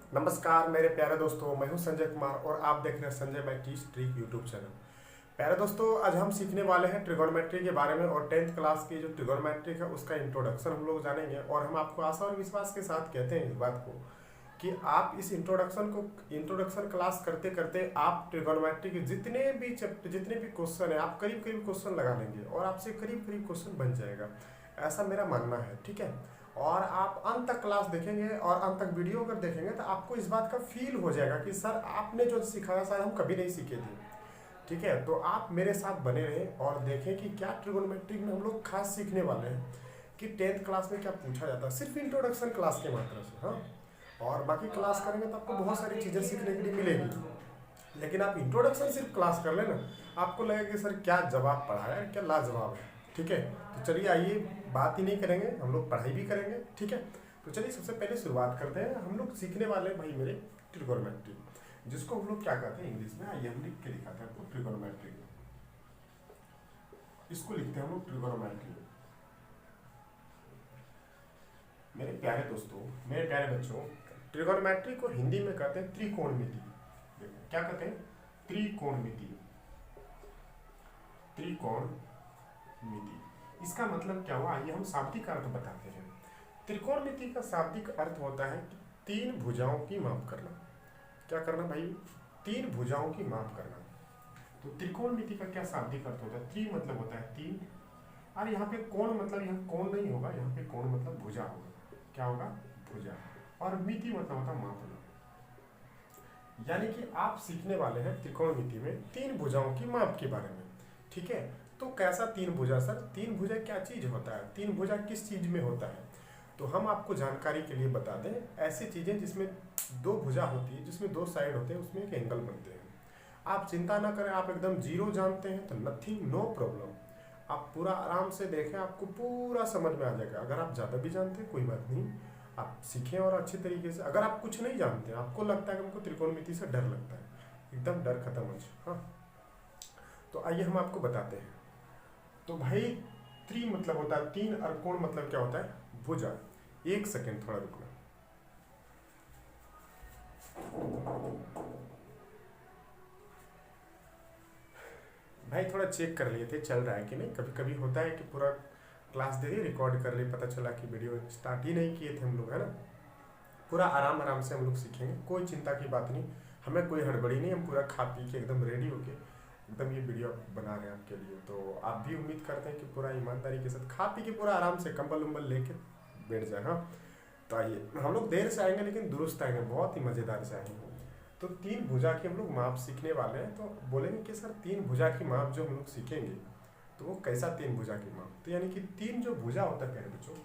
नमस्कार मेरे प्यारे दोस्तों, मैं हूं संजय कुमार और आप देख रहे हैं Sanjay maths trick YouTube channel. प्यारे दोस्तों, आज हम सीखने वाले हैं ट्रिगोनोमेट्री के बारे में और 10th क्लास की जो ट्रिगोनोमेट्री है उसका इंट्रोडक्शन हम लोग जानेंगे। और हम आपको आशा और विश्वास के साथ कहते हैं इस बात को कि आप इस इंट्रोडक्शन क्लास करते करते आप ट्रिगोनोमेट्री के जितने भी क्वेश्चन है आप करीब करीब क्वेश्चन लगा लेंगे और आपसे करीब करीब क्वेश्चन बन जाएगा, ऐसा मेरा मानना है। ठीक है, और आप अंत तक क्लास देखेंगे और अंत तक वीडियो अगर देखेंगे तो आपको इस बात का फील हो जाएगा कि सर आपने जो सिखाया शायद हम कभी नहीं सीखे थे। ठीक है, तो आप मेरे साथ बने रहें और देखें कि क्या ट्रिगोनोमेट्री में हम लोग खास सीखने वाले हैं कि 10th क्लास में क्या पूछा जाता है, सिर्फ इंट्रोडक्शन क्लास के मात्र से। हाँ, और बाकी क्लास करेंगे तो आपको बहुत सारी चीज़ें सीखने के लिए मिलेगी, लेकिन आप इंट्रोडक्शन सिर्फ क्लास कर लेना, आपको लगेगा कि सर क्या जवाब पढ़ाया है, क्या लाजवाब है। ठीक है, तो चलिए आइए, बात ही नहीं करेंगे, हम लोग पढ़ाई भी करेंगे। ठीक है, तो चलिए सबसे पहले शुरुआत करते हैं। हम लोग सीखने वाले हैं भाई मेरे ट्रिगोनोमेट्री, जिसको हम लोग क्या कहते हैं इंग्लिश में, आइए हम लिख के दिखाते हैं आपको ट्रिगोनोमेट्री। इसको लिखते हैं हम लोग ट्रिगोनोमेट्री। मेरे प्यारे दोस्तों, मेरे प्यारे बच्चों, ट्रिगोनोमेट्री को हिंदी में कहते हैं त्रिकोणमिति। देखो क्या कहते हैं, त्रिकोणमिति। त्रिकोणमिति इसका मतलब क्या हुआ, आइए हम शाब्दिक अर्थ बताते हैं। त्रिकोणमिति का शाब्दिक अर्थ होता है कि तीन भुजाओं की माप करना। क्या करना भाई, तीन भुजाओं की माप करना। तो त्रिकोणमिति का क्या शाब्दिक अर्थ होता है, त्रि मतलब होता है तीन, और यहाँ पे कोण मतलब यहाँ कोण नहीं होगा, यहाँ पे कोण मतलब भुजा होगा। क्या होगा, भुजा। और मिति मतलब होता है मापना। यानी कि आप सीखने वाले हैं त्रिकोणमिति में तीन भुजाओं की माप के बारे में। ठीक है, तो कैसा तीन भुजा सर, तीन भुजा क्या चीज होता है, तीन भुजा किस चीज में होता है, तो हम आपको जानकारी के लिए बता दें, ऐसी चीजें जिसमें दो भुजा होती है, जिसमें दो साइड होते हैं, उसमें एक एंगल बनते हैं। आप चिंता ना करें, आप एकदम जीरो जानते हैं तो नथिंग, नो प्रॉब्लम, आप पूरा आराम से देखें, आपको पूरा समझ में आ जाएगा। अगर आप ज़्यादा भी जानते हैं कोई बात नहीं, आप सीखें और अच्छे तरीके से। अगर आप कुछ नहीं जानते, आपको लगता है कि हमको त्रिकोणमिति से डर लगता है, एकदम डर खत्म हो जाए। हाँ, तो आइए हम आपको बताते हैं। तो भाई त्रि मतलब होता है तीन, और कोण मतलब क्या होता है, भुजा। एक सेकेंड थोड़ा रुकना। भाई थोड़ा चेक कर लिए थे चल रहा है कि नहीं, कभी कभी होता है कि पूरा क्लास दे दी, रिकॉर्ड कर लिए, पता चला कि वीडियो स्टार्ट ही नहीं किए थे हम लोग, है ना। पूरा आराम आराम से हम लोग सीखेंगे, कोई चिंता की बात नहीं, हमें कोई हड़बड़ी नहीं, हम पूरा खा पी के एकदम रेडी होके एकदम ये वीडियो बना रहे हैं आपके लिए। तो आप भी उम्मीद करते हैं कि पूरा ईमानदारी के साथ खा पी के पूरा आराम से कंबल उम्बल लेके बैठ जाए। हाँ, तो आइए, हम लोग देर से आएंगे लेकिन दुरुस्त आएंगे, बहुत ही मज़ेदार से आएंगे। तो तीन भुजा की हम लोग माप सीखने वाले हैं। तो बोलेंगे कि सर तीन भुजा की माप जो हम लोग सीखेंगे तो वो कैसा तीन भुजा की माप, तो यानी कि तीन जो भुजा होता है प्यारे बच्चों,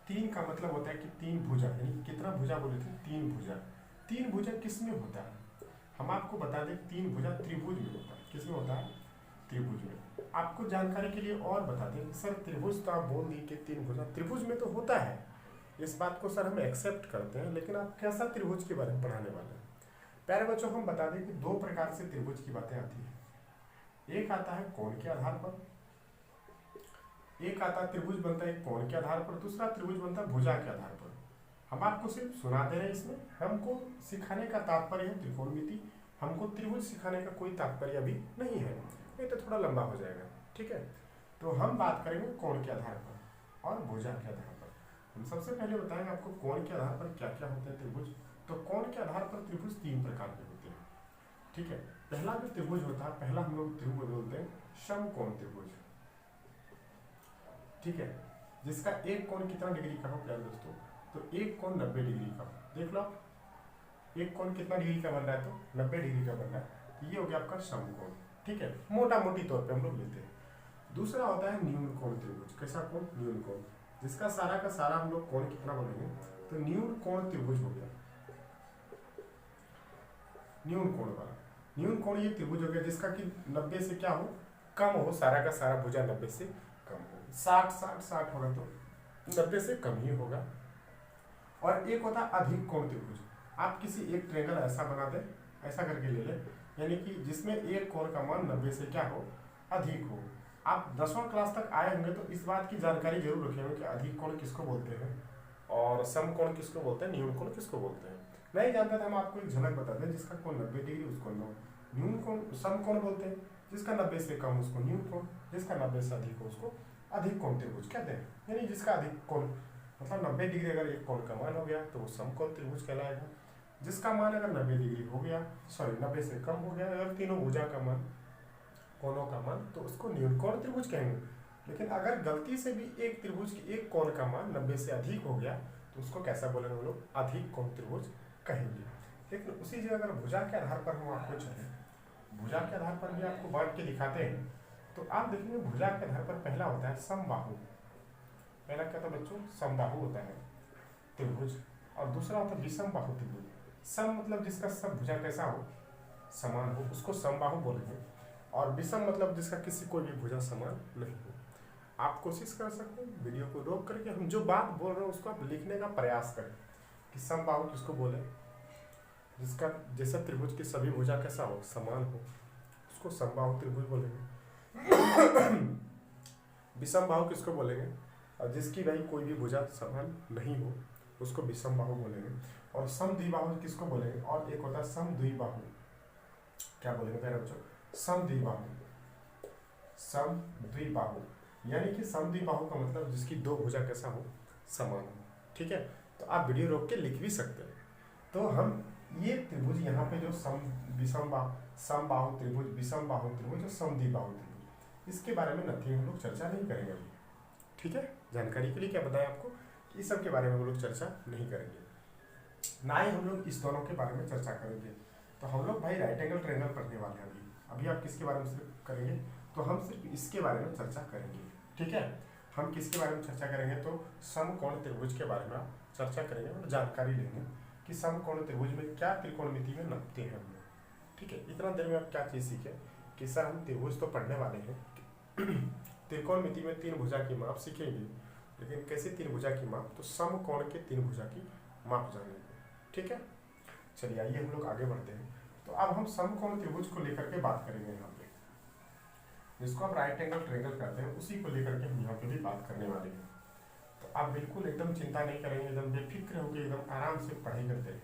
तीन का मतलब होता है कि तीन भुजा, यानी कि कितना भुजा बोले थे, तीन भुजा। तीन भुजा किस में होता है, हम आपको बता दें, तीन भुजा त्रिभुज में होता है। किस में होता है, त्रिभुज में। आपको जानकारी के लिए और बता दें, सर त्रिभुज तो आप बोल दी कि तीन भुजा त्रिभुज में तो होता है, इस बात को सर हम एक्सेप्ट करते हैं, लेकिन आप कैसा त्रिभुज के बारे में पढ़ाने वाले हैं। प्यारे बच्चों, हम बता दें कि दो प्रकार से त्रिभुज की बातें आती है। एक आता है कोण के आधार पर, एक आता है त्रिभुज बनता है कोण के आधार पर, दूसरा त्रिभुज बनता है भुजा के आधार पर। हम आपको सिर्फ सुना दे रहे हैं, इसमें हमको सिखाने का तात्पर्य है त्रिकोणमिति, हमको त्रिभुज सिखाने का कोई तात्पर्य अभी नहीं है, नहीं तो थोड़ा लंबा हो जाएगा। ठीक है, तो हम बात करेंगे कोण के आधार पर और भुजा के आधार पर। हम सबसे पहले बताएंगे आपको कोण के आधार पर क्या क्या होते हैं त्रिभुज। तो कोण के आधार पर त्रिभुज तीन प्रकार के होते हैं। ठीक है, पहला जो त्रिभुज होता है, पहला हम लोग त्रिभुज बोलते हैं समकोण त्रिभुज। ठीक है, जिसका एक कोण कितना डिग्री का हो प्यारे दोस्तों, तो एक कोण 90 डिग्री का हो। देख लो आप, एक कोण कितना डिग्री का बन रहा है, तो 90 डिग्री का बन रहा है, तो ये हो गया आपका समकोण। ठीक है, मोटा मोटी तौर पे हम लोग लेते हैं। दूसरा होता है न्यून कोण त्रिभुज। कैसा कोण, न्यून कोण, जिसका सारा का सारा हम लोग कोण कितना बोलेंगे, तो न्यून कोण त्रिभुज हो गया, न्यून कोण वाला। न्यून कोण ये त्रिभुज हो गया जिसका कि 90 से क्या हो, कम हो, सारा का सारा भुजा 90 से कम हो, 60 होगा तो 90 से कम ही होगा। और एक होता है अधिक कोण त्रिभुज, आप किसी एक ट्रायंगल ऐसा बना दें, ऐसा करके ले लें, यानी कि जिसमें एक कोण का मान 90 से क्या हो, अधिक हो। आप 10वां क्लास तक आए होंगे तो इस बात की जानकारी जरूर रखेंगे कि अधिक कोण किसको बोलते हैं, और समकोण किसको बोलते हैं, न्यून कोण किसको बोलते हैं। नहीं जानते तो हम आपको एक झलक बताते हैं, जिसका कोण 90 डिग्री उसको न्यून कोण समकोण बोलते हैं, जिसका 90 से कम उसको न्यून कोण, जिसका 90 से अधिक हो उसको अधिक कोण त्रिभुज कहते हैं। यानी जिसका अधिक कोण मतलब 90 डिग्री अगर एक कोण का मान हो गया तो वो समकोण त्रिभुज कहलाएगा। जिसका मान अगर 90 डिग्री हो गया, सॉरी 90 से कम हो गया, अगर तीनों भुजा का मान, कोणों का मान, तो उसको न्यून कोण त्रिभुज कहेंगे। लेकिन अगर गलती से भी एक त्रिभुज की एक कोण का मान 90 से अधिक हो गया तो उसको कैसा बोलेंगे हम लोग, अधिक कोण त्रिभुज कहेंगे। लेकिन उसी जगह अगर भुजा के आधार पर हम आपको चले, भुजा के आधार पर भी आपको बांट के दिखाते हैं, तो आप देखेंगे भुजा के आधार पर पहला होता है समबाहु। पहला क्या था बच्चों, समबाहु होता है त्रिभुज, और दूसरा होता है विषम बाहु त्रिभुज। सम मतलब जिसका सब भुजा कैसा हो, समान हो, उसको समबाहु बोलेंगे। और विषम मतलब जिसका किसी कोई भी भुजा समान नहीं हो। आप कोशिश कर सकते हैं वीडियो को रोक करके हम जो बात बोल रहे हैं उसको आप लिखने का प्रयास करें कि समबाहु किसको बोले, जिसका जैसा त्रिभुज की सभी भुजा कैसा हो, समान हो, उसको समबाहु त्रिभुज बोलेंगे। विषम बाहु किसको बोलेंगे, और जिसकी भाई कोई भी भुजा समान नहीं हो उसको विषम बाहु बोलेंगे। और समद्विबाहु किसको बोलेंगे, और एक होता है समद्विबाहु, क्या बोलेंगे मेरे बच्चों, समद्विबाहु। समद्विबाहु यानी कि समद्विबाहु का मतलब जिसकी दो भुजा कैसा हो, समान हो। ठीक है, तो आप वीडियो रोक के लिख भी सकते हैं। तो हम ये त्रिभुज यहाँ पे जो समबाहु त्रिभुज, विषम बाहु त्रिभुज और समद्विबाहु त्रिभुज, इसके बारे में नथिंग हम लोग चर्चा नहीं करेंगे अभी। ठीक है, जानकारी के लिए क्या बताएं आपको, इस सब के बारे में हम लोग चर्चा नहीं करेंगे, ना ही हम लोग इस दोनों के बारे में चर्चा करेंगे। तो हम लोग भाई राइट एंगल ट्रायंगल पढ़ने वाले हैं अभी आप किसके बारे में सिर्फ करेंगे, तो हम सिर्फ इसके बारे में चर्चा करेंगे। ठीक है, हम किसके बारे में चर्चा करेंगे, तो समकोण त्रिभुज के बारे में आप चर्चा करेंगे और जानकारी लेंगे कि समकोण त्रिभुज में क्या त्रिकोणमिति में नापते हैं हम लोग। ठीक है, इतना देर में आप क्या चीज़ सीखे कि सर हम त्रिभुज तो पढ़ने वाले हैं, त्रिकोणमिति में तीन भुजा की माप सीखेंगे, लेकिन कैसे तीन भुजा की माप, तो समकोण के तीन भुजा की माप जानेंगे। ठीक है, चलिए आइए हम लोग आगे बढ़ते हैं। तो अब हम समकोण त्रिभुज को लेकर के बात करेंगे यहाँ पे, जिसको आप राइट एंगल ट्रायंगल कहते हैं, उसी को लेकर के हम यहाँ पे भी बात करने वाले हैं। तो आप बिल्कुल एकदम चिंता नहीं करेंगे, एकदम बेफिक्र होकर एकदम आराम से पढ़ाई करते हैं।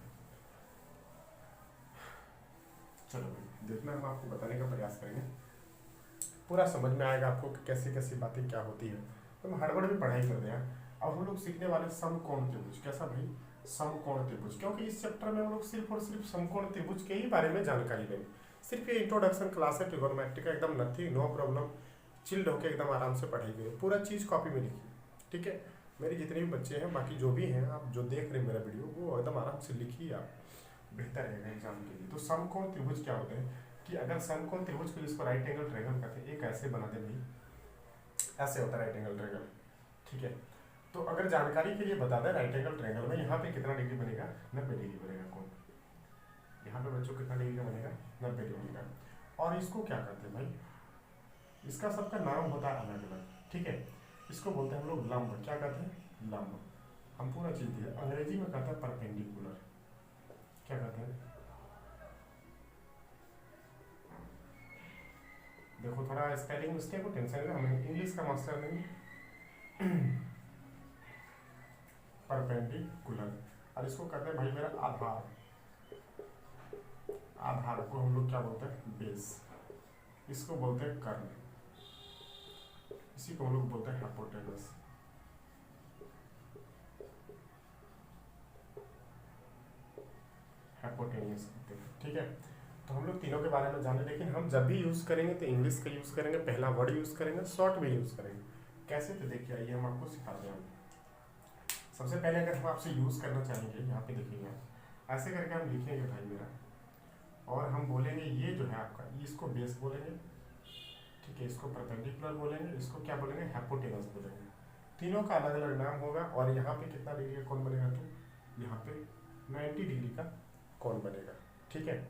चलो भाई देखना, हम आपको बताने का प्रयास करेंगे, पूरा समझ में आएगा आपको कि कैसी कैसी बातें क्या होती है। तो हम हड़बड़ में पढ़ाई करते हैं। अब हम लोग सीखने वाले समकोण त्रिभुज, कैसा भाई, समकोण त्रिभुज, क्योंकि इस चैप्टर में हम लोग सिर्फ और सिर्फ समकोण त्रिभुज के ही बारे में जानकारी लेंगे। सिर्फ ये इंट्रोडक्शन क्लास है ट्रिगोनोमेट्री का, एकदम नथिंग, नो प्रॉब्लम, चिल्ड होकर एकदम आराम से पढ़ाई करिए, पूरा चीज़ कॉपी में लिखिए। ठीक है, मेरे जितने भी बच्चे हैं, बाकी जो भी हैं, आप जो देख रहे हैं मेरा वीडियो, वो एकदम आराम से लिखिए, आप बेहतर रहेगा एग्जाम के लिए। तो समकोण त्रिभुज क्या होते हैं कि अगर समकोण त्रिभुज के लिए इसको राइट एंगल ट्रायंगल कहते हैं, एक ऐसे बना दे भाई, ऐसे होता है राइट एंगल ट्रायंगल। ठीक है, तो अगर जानकारी के लिए बता दें, राइट एंगल ट्रायंगल में यहाँ पे कितना डिग्री बनेगा, 90 डिग्री बनेगा कोण। यहाँ पे बच्चों कितना डिग्री का बनेगा, 90 डिग्री का। और इसको क्या कहते हैं भाई, इसका सबका नाम होता है अलग अलग। ठीक है, इसको बोलते हैं हम लोग लंब, क्या कहते हैं, लंब। हम पूरा चीज दिए, अंग्रेजी में कहते हैं परपेंडिकुलर, क्या कहते हैं, देखो थोड़ा स्पेलिंग मिस्टेक को टेंशन है, हमें इंग्लिश का मास्टर नहीं। परपेंडिकुलर, और इसको कहते हैं भाई मेरा आधार, आधार को हम लोग क्या बोलते हैं, बेस, इसको बोलते हैं कर्ण, इसी को हम लोग बोलते हैं हाइपोटेनस। हाइपोटेनियस कहते हैं। ठीक है, तो हम लोग तीनों के बारे में जाने, लेकिन हम जब भी यूज़ करेंगे तो इंग्लिश का यूज़ करेंगे, पहला वर्ड यूज़ करेंगे, शॉर्ट में यूज़ करेंगे। कैसे, तो देखिए आइए हम आपको सिखाते हैं। सबसे पहले अगर हम आपसे यूज़ करना चाहेंगे, यहाँ पे देखिएगा, ऐसे करके हम लिखेंगे भाई मेरा, और हम बोलेंगे ये जो है आपका, इसको बेस बोलेंगे। ठीक है, इसको परपेंडिकुलर बोलेंगे, इसको क्या बोलेंगे, हाइपोटेनस बोलेंगे। तीनों का अलग अलग नाम होगा। और यहाँ पे कितना डिग्री का कोण बनेगा, तो यहाँ पे 90 डिग्री का कोण बनेगा। ठीक है,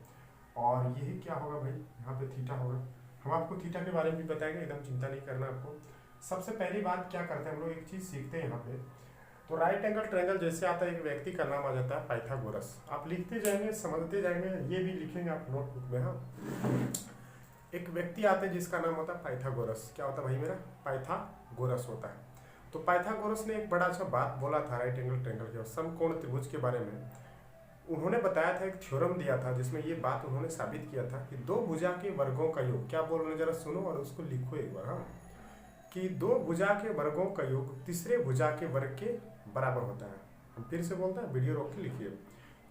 और यही क्या होगा भाई, यहाँ पे थीटा होगा। हम आपको थीटा के बारे में भी बताएंगे, एकदम चिंता नहीं करना आपको। सबसे पहली बात क्या करते हैं हम लोग, एक चीज़ सीखते हैं यहाँ पे, तो राइट एंगल ट्रायंगल जैसे आता है, एक व्यक्ति का नाम आ जाता है पाइथागोरस। आप लिखते जाएंगे, समझते जाएंगे, ये भी लिखेंगे आप नोटबुक में। हाँ, एक व्यक्ति आते हैं जिसका नाम होता है पाइथागोरस, क्या होता है भाई मेरा, पाइथागोरस होता है। तो पाइथागोरस ने एक बड़ा अच्छा बात बोला था राइट एंगल ट्रायंगल के समकोण त्रिभुज के बारे में। उन्होंने बताया था, एक थ्योरम दिया था जिसमें ये बात उन्होंने साबित किया था कि दो भुजा के वर्गों का योग, क्या बोल रहे हैं जरा सुनो और उसको लिखो एक बार। हाँ, कि दो भुजा के वर्गों का योग तीसरे भुजा के वर्ग के बराबर होता है। हम फिर से बोलते हैं, वीडियो रोक के लिखिए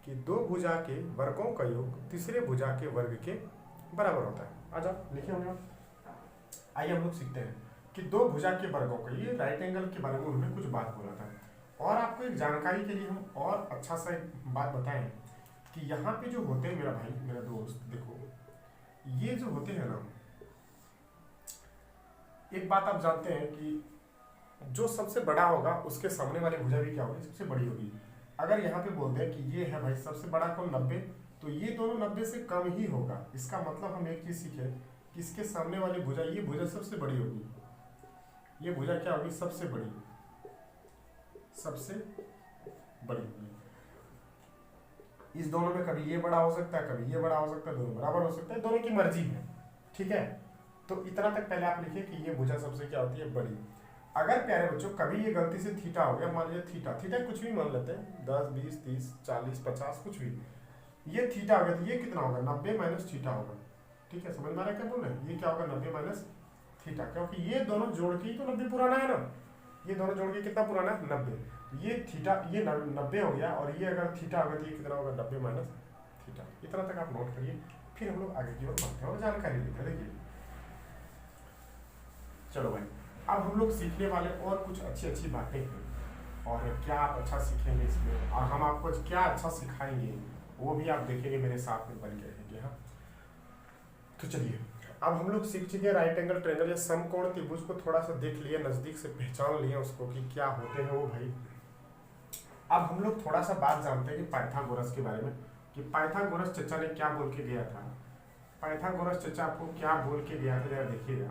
कि दो भुजा के वर्गों का योग तीसरे भुजा के वर्ग के बराबर होता है। आ जाओ लिखे होंगे। आइए हम लोग सीखते हैं कि दो भुजा के वर्गों का, ये राइट एंगल के बारे में उन्होंने कुछ बात बोला था। और आपको एक जानकारी के लिए हम और अच्छा सा एक बात बताएं कि यहाँ पे जो होते हैं मेरा भाई मेरा दोस्त, देखो ये जो होते हैं ना, एक बात आप जानते हैं कि जो सबसे बड़ा होगा उसके सामने वाली भुजा भी क्या होगी, सबसे बड़ी होगी। अगर यहाँ पे बोलते हैं कि ये है भाई सबसे बड़ा कौन 90, तो ये दोनों 90 से कम ही होगा। इसका मतलब हम एक चीज सीखे कि इसके सामने वाली भुजा, ये भुजा सबसे बड़ी होगी, ये भुजा क्या होगी, सबसे बड़ी, सबसे बड़ी होगी। इस दोनों में कभी ये बड़ा हो सकता है, कभी ये बड़ा हो सकता है, दोनों बराबर हो सकता है, दोनों की मर्जी है। ठीक है, तो इतना तक पहले आप लिखिए कि ये भुजा सबसे क्या होती है, बड़ी। अगर प्यारे बच्चों कभी ये गलती से थीटा हो गया, मान लीजिए थीटा, थीटा कुछ भी मान लेते हैं, 10 20 30 40 50 कुछ भी, ये थीटा हो गया तो ये कितना होगा, 90 माइनस थीटा होगा। ठीक है, समझ में आ रहा है क्या बोल रहे हैं, ये क्या होगा 90 माइनस थीटा, क्योंकि ये दोनों जोड़ के ही तो 90 पुराना है ना, ये दोनों जोड़ के कितना पुराना है 90, ये थीटा ये 90 हो गया, और ये अगर थीटा होगा तो ये कितना होगा 90 माइनस थीटा। इतना तक आप नोट करिए, फिर हम लोग आगे की ओर बढ़ते हैं और जानकारी लेते हैं। देखिए चलो भाई, अब हम लोग सीखने वाले और कुछ अच्छी अच्छी बातें हैं, और क्या आप अच्छा सीखेंगे इसमें, और हम आपको क्या अच्छा सिखाएंगे वो भी आप देखेंगे, मेरे साथ में बन के रहेंगे। हाँ, तो चलिए अब हम लोग सीख चुके हैं राइट एंगल ट्रायंगल या समकोण त्रिभुज को थोड़ा सा देख लिए, नजदीक से पहचान लिए उसको कि क्या होते हैं वो भाई। अब हम लोग थोड़ा सा बात जानते हैं कि पाइथागोरस के बारे में, कि पाइथागोरस चचा ने क्या बोल के गया था। पाइथागोरस चचा आपको क्या बोल के गया था, जरा देखिएगा।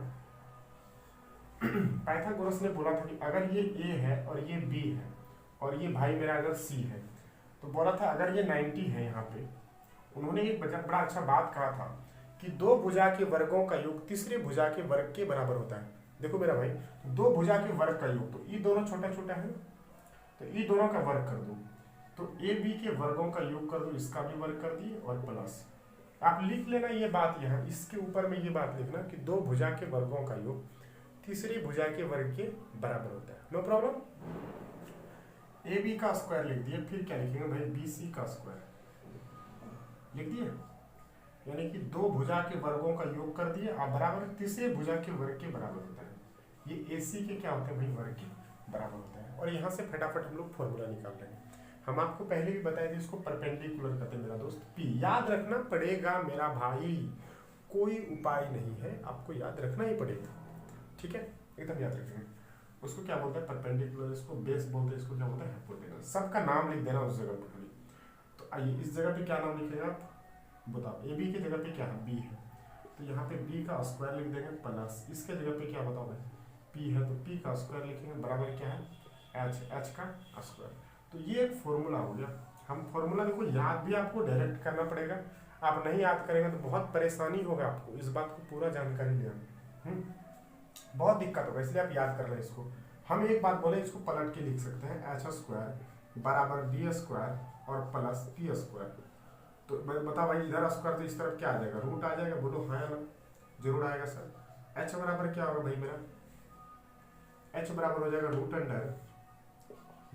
पाइथागोरस ने बोला था कि अगर ये A है और ये B है और ये भाई मेरा अगर C है, तो बोला था अगर ये 90 है, यहाँ पे उन्होंने एक बड़ा अच्छा बात कहा था कि दो भुजा के वर्गों का योग तीसरे भुजा के वर्ग के बराबर होता है। देखो मेरा भाई, दो भुजा के वर्ग का योग, तो ये दोनों छोटा छोटा है, तो ये दोनों का वर्ग कर दो, तो ए बी के वर्गों का योग कर दो, इसका भी वर्ग कर दिए, और प्लस आप लिख लेना ये बात, यहाँ इसके ऊपर में ये बात लिखना कि दो भुजा के वर्गों का योग तीसरी भुजा के वर्ग के बराबर होता है। नो प्रॉब्लम, ए बी का स्क्वायर लिख दिए, फिर क्या लिखेंगे भाई, बी सी का स्क्वायर लिख दिए, यानी कि दो भुजा के वर्गों का योग कर दिए और बराबर तीसरे भुजा के वर्ग के बराबर होता है। ये AC के क्या होते हैं भाई, वर्ग के बराबर होता है। और यहाँ से फटाफट हम लोग फॉर्मूला निकाल लेंगे। हम आपको पहले भी बताए थे, इसको परपेंडिकुलर कहते हैं मेरा दोस्त, P याद रखना पड़ेगा मेरा भाई, कोई उपाय नहीं है, आपको याद रखना ही पड़ेगा। ठीक है, एकदम याद रखेंगे। उसको क्या बोलते हैं, परपेंडिकुलर, इसको बेस बोलते हैं, इसको क्या बोलते हैं, हाइपोटेनस। सबका नाम लिख देना उस जगह पर खाली। तो आइए इस जगह पे क्या नाम लिखेगा आप बताओ, ए बी की जगह पे क्या है, बी है, तो यहाँ पे बी का स्क्वायर लिख देंगे, प्लस इसके जगह पे क्या बताओ भाई, पी है, तो पी का स्क्वायर लिखेंगे, बराबर क्या है एच का स्क्वायर। तो ये एक फॉर्मूला हो गया। हम फॉर्मूला देखो याद भी आपको डायरेक्ट करना पड़ेगा, आप नहीं याद करेंगे तो बहुत परेशानी होगा आपको, इस बात को पूरा जानकारी लेना, बहुत दिक्कत होगा, इसलिए आप याद कर लें इसको। हम एक बात बोले, इसको पलट के लिख सकते हैं, एच स्क्वायर बराबर बी स्क्वायर और प्लस पी स्क्वायर। तो बता भाई, इधर स्क्वायर तो इस तरफ क्या आ जाएगा, रूट आ जाएगा, बोलो हाँ या ना, जरूर आएगा सर। एच बराबर क्या होगा भाई मेरा, एच बराबर हो जाएगा रूट अंडर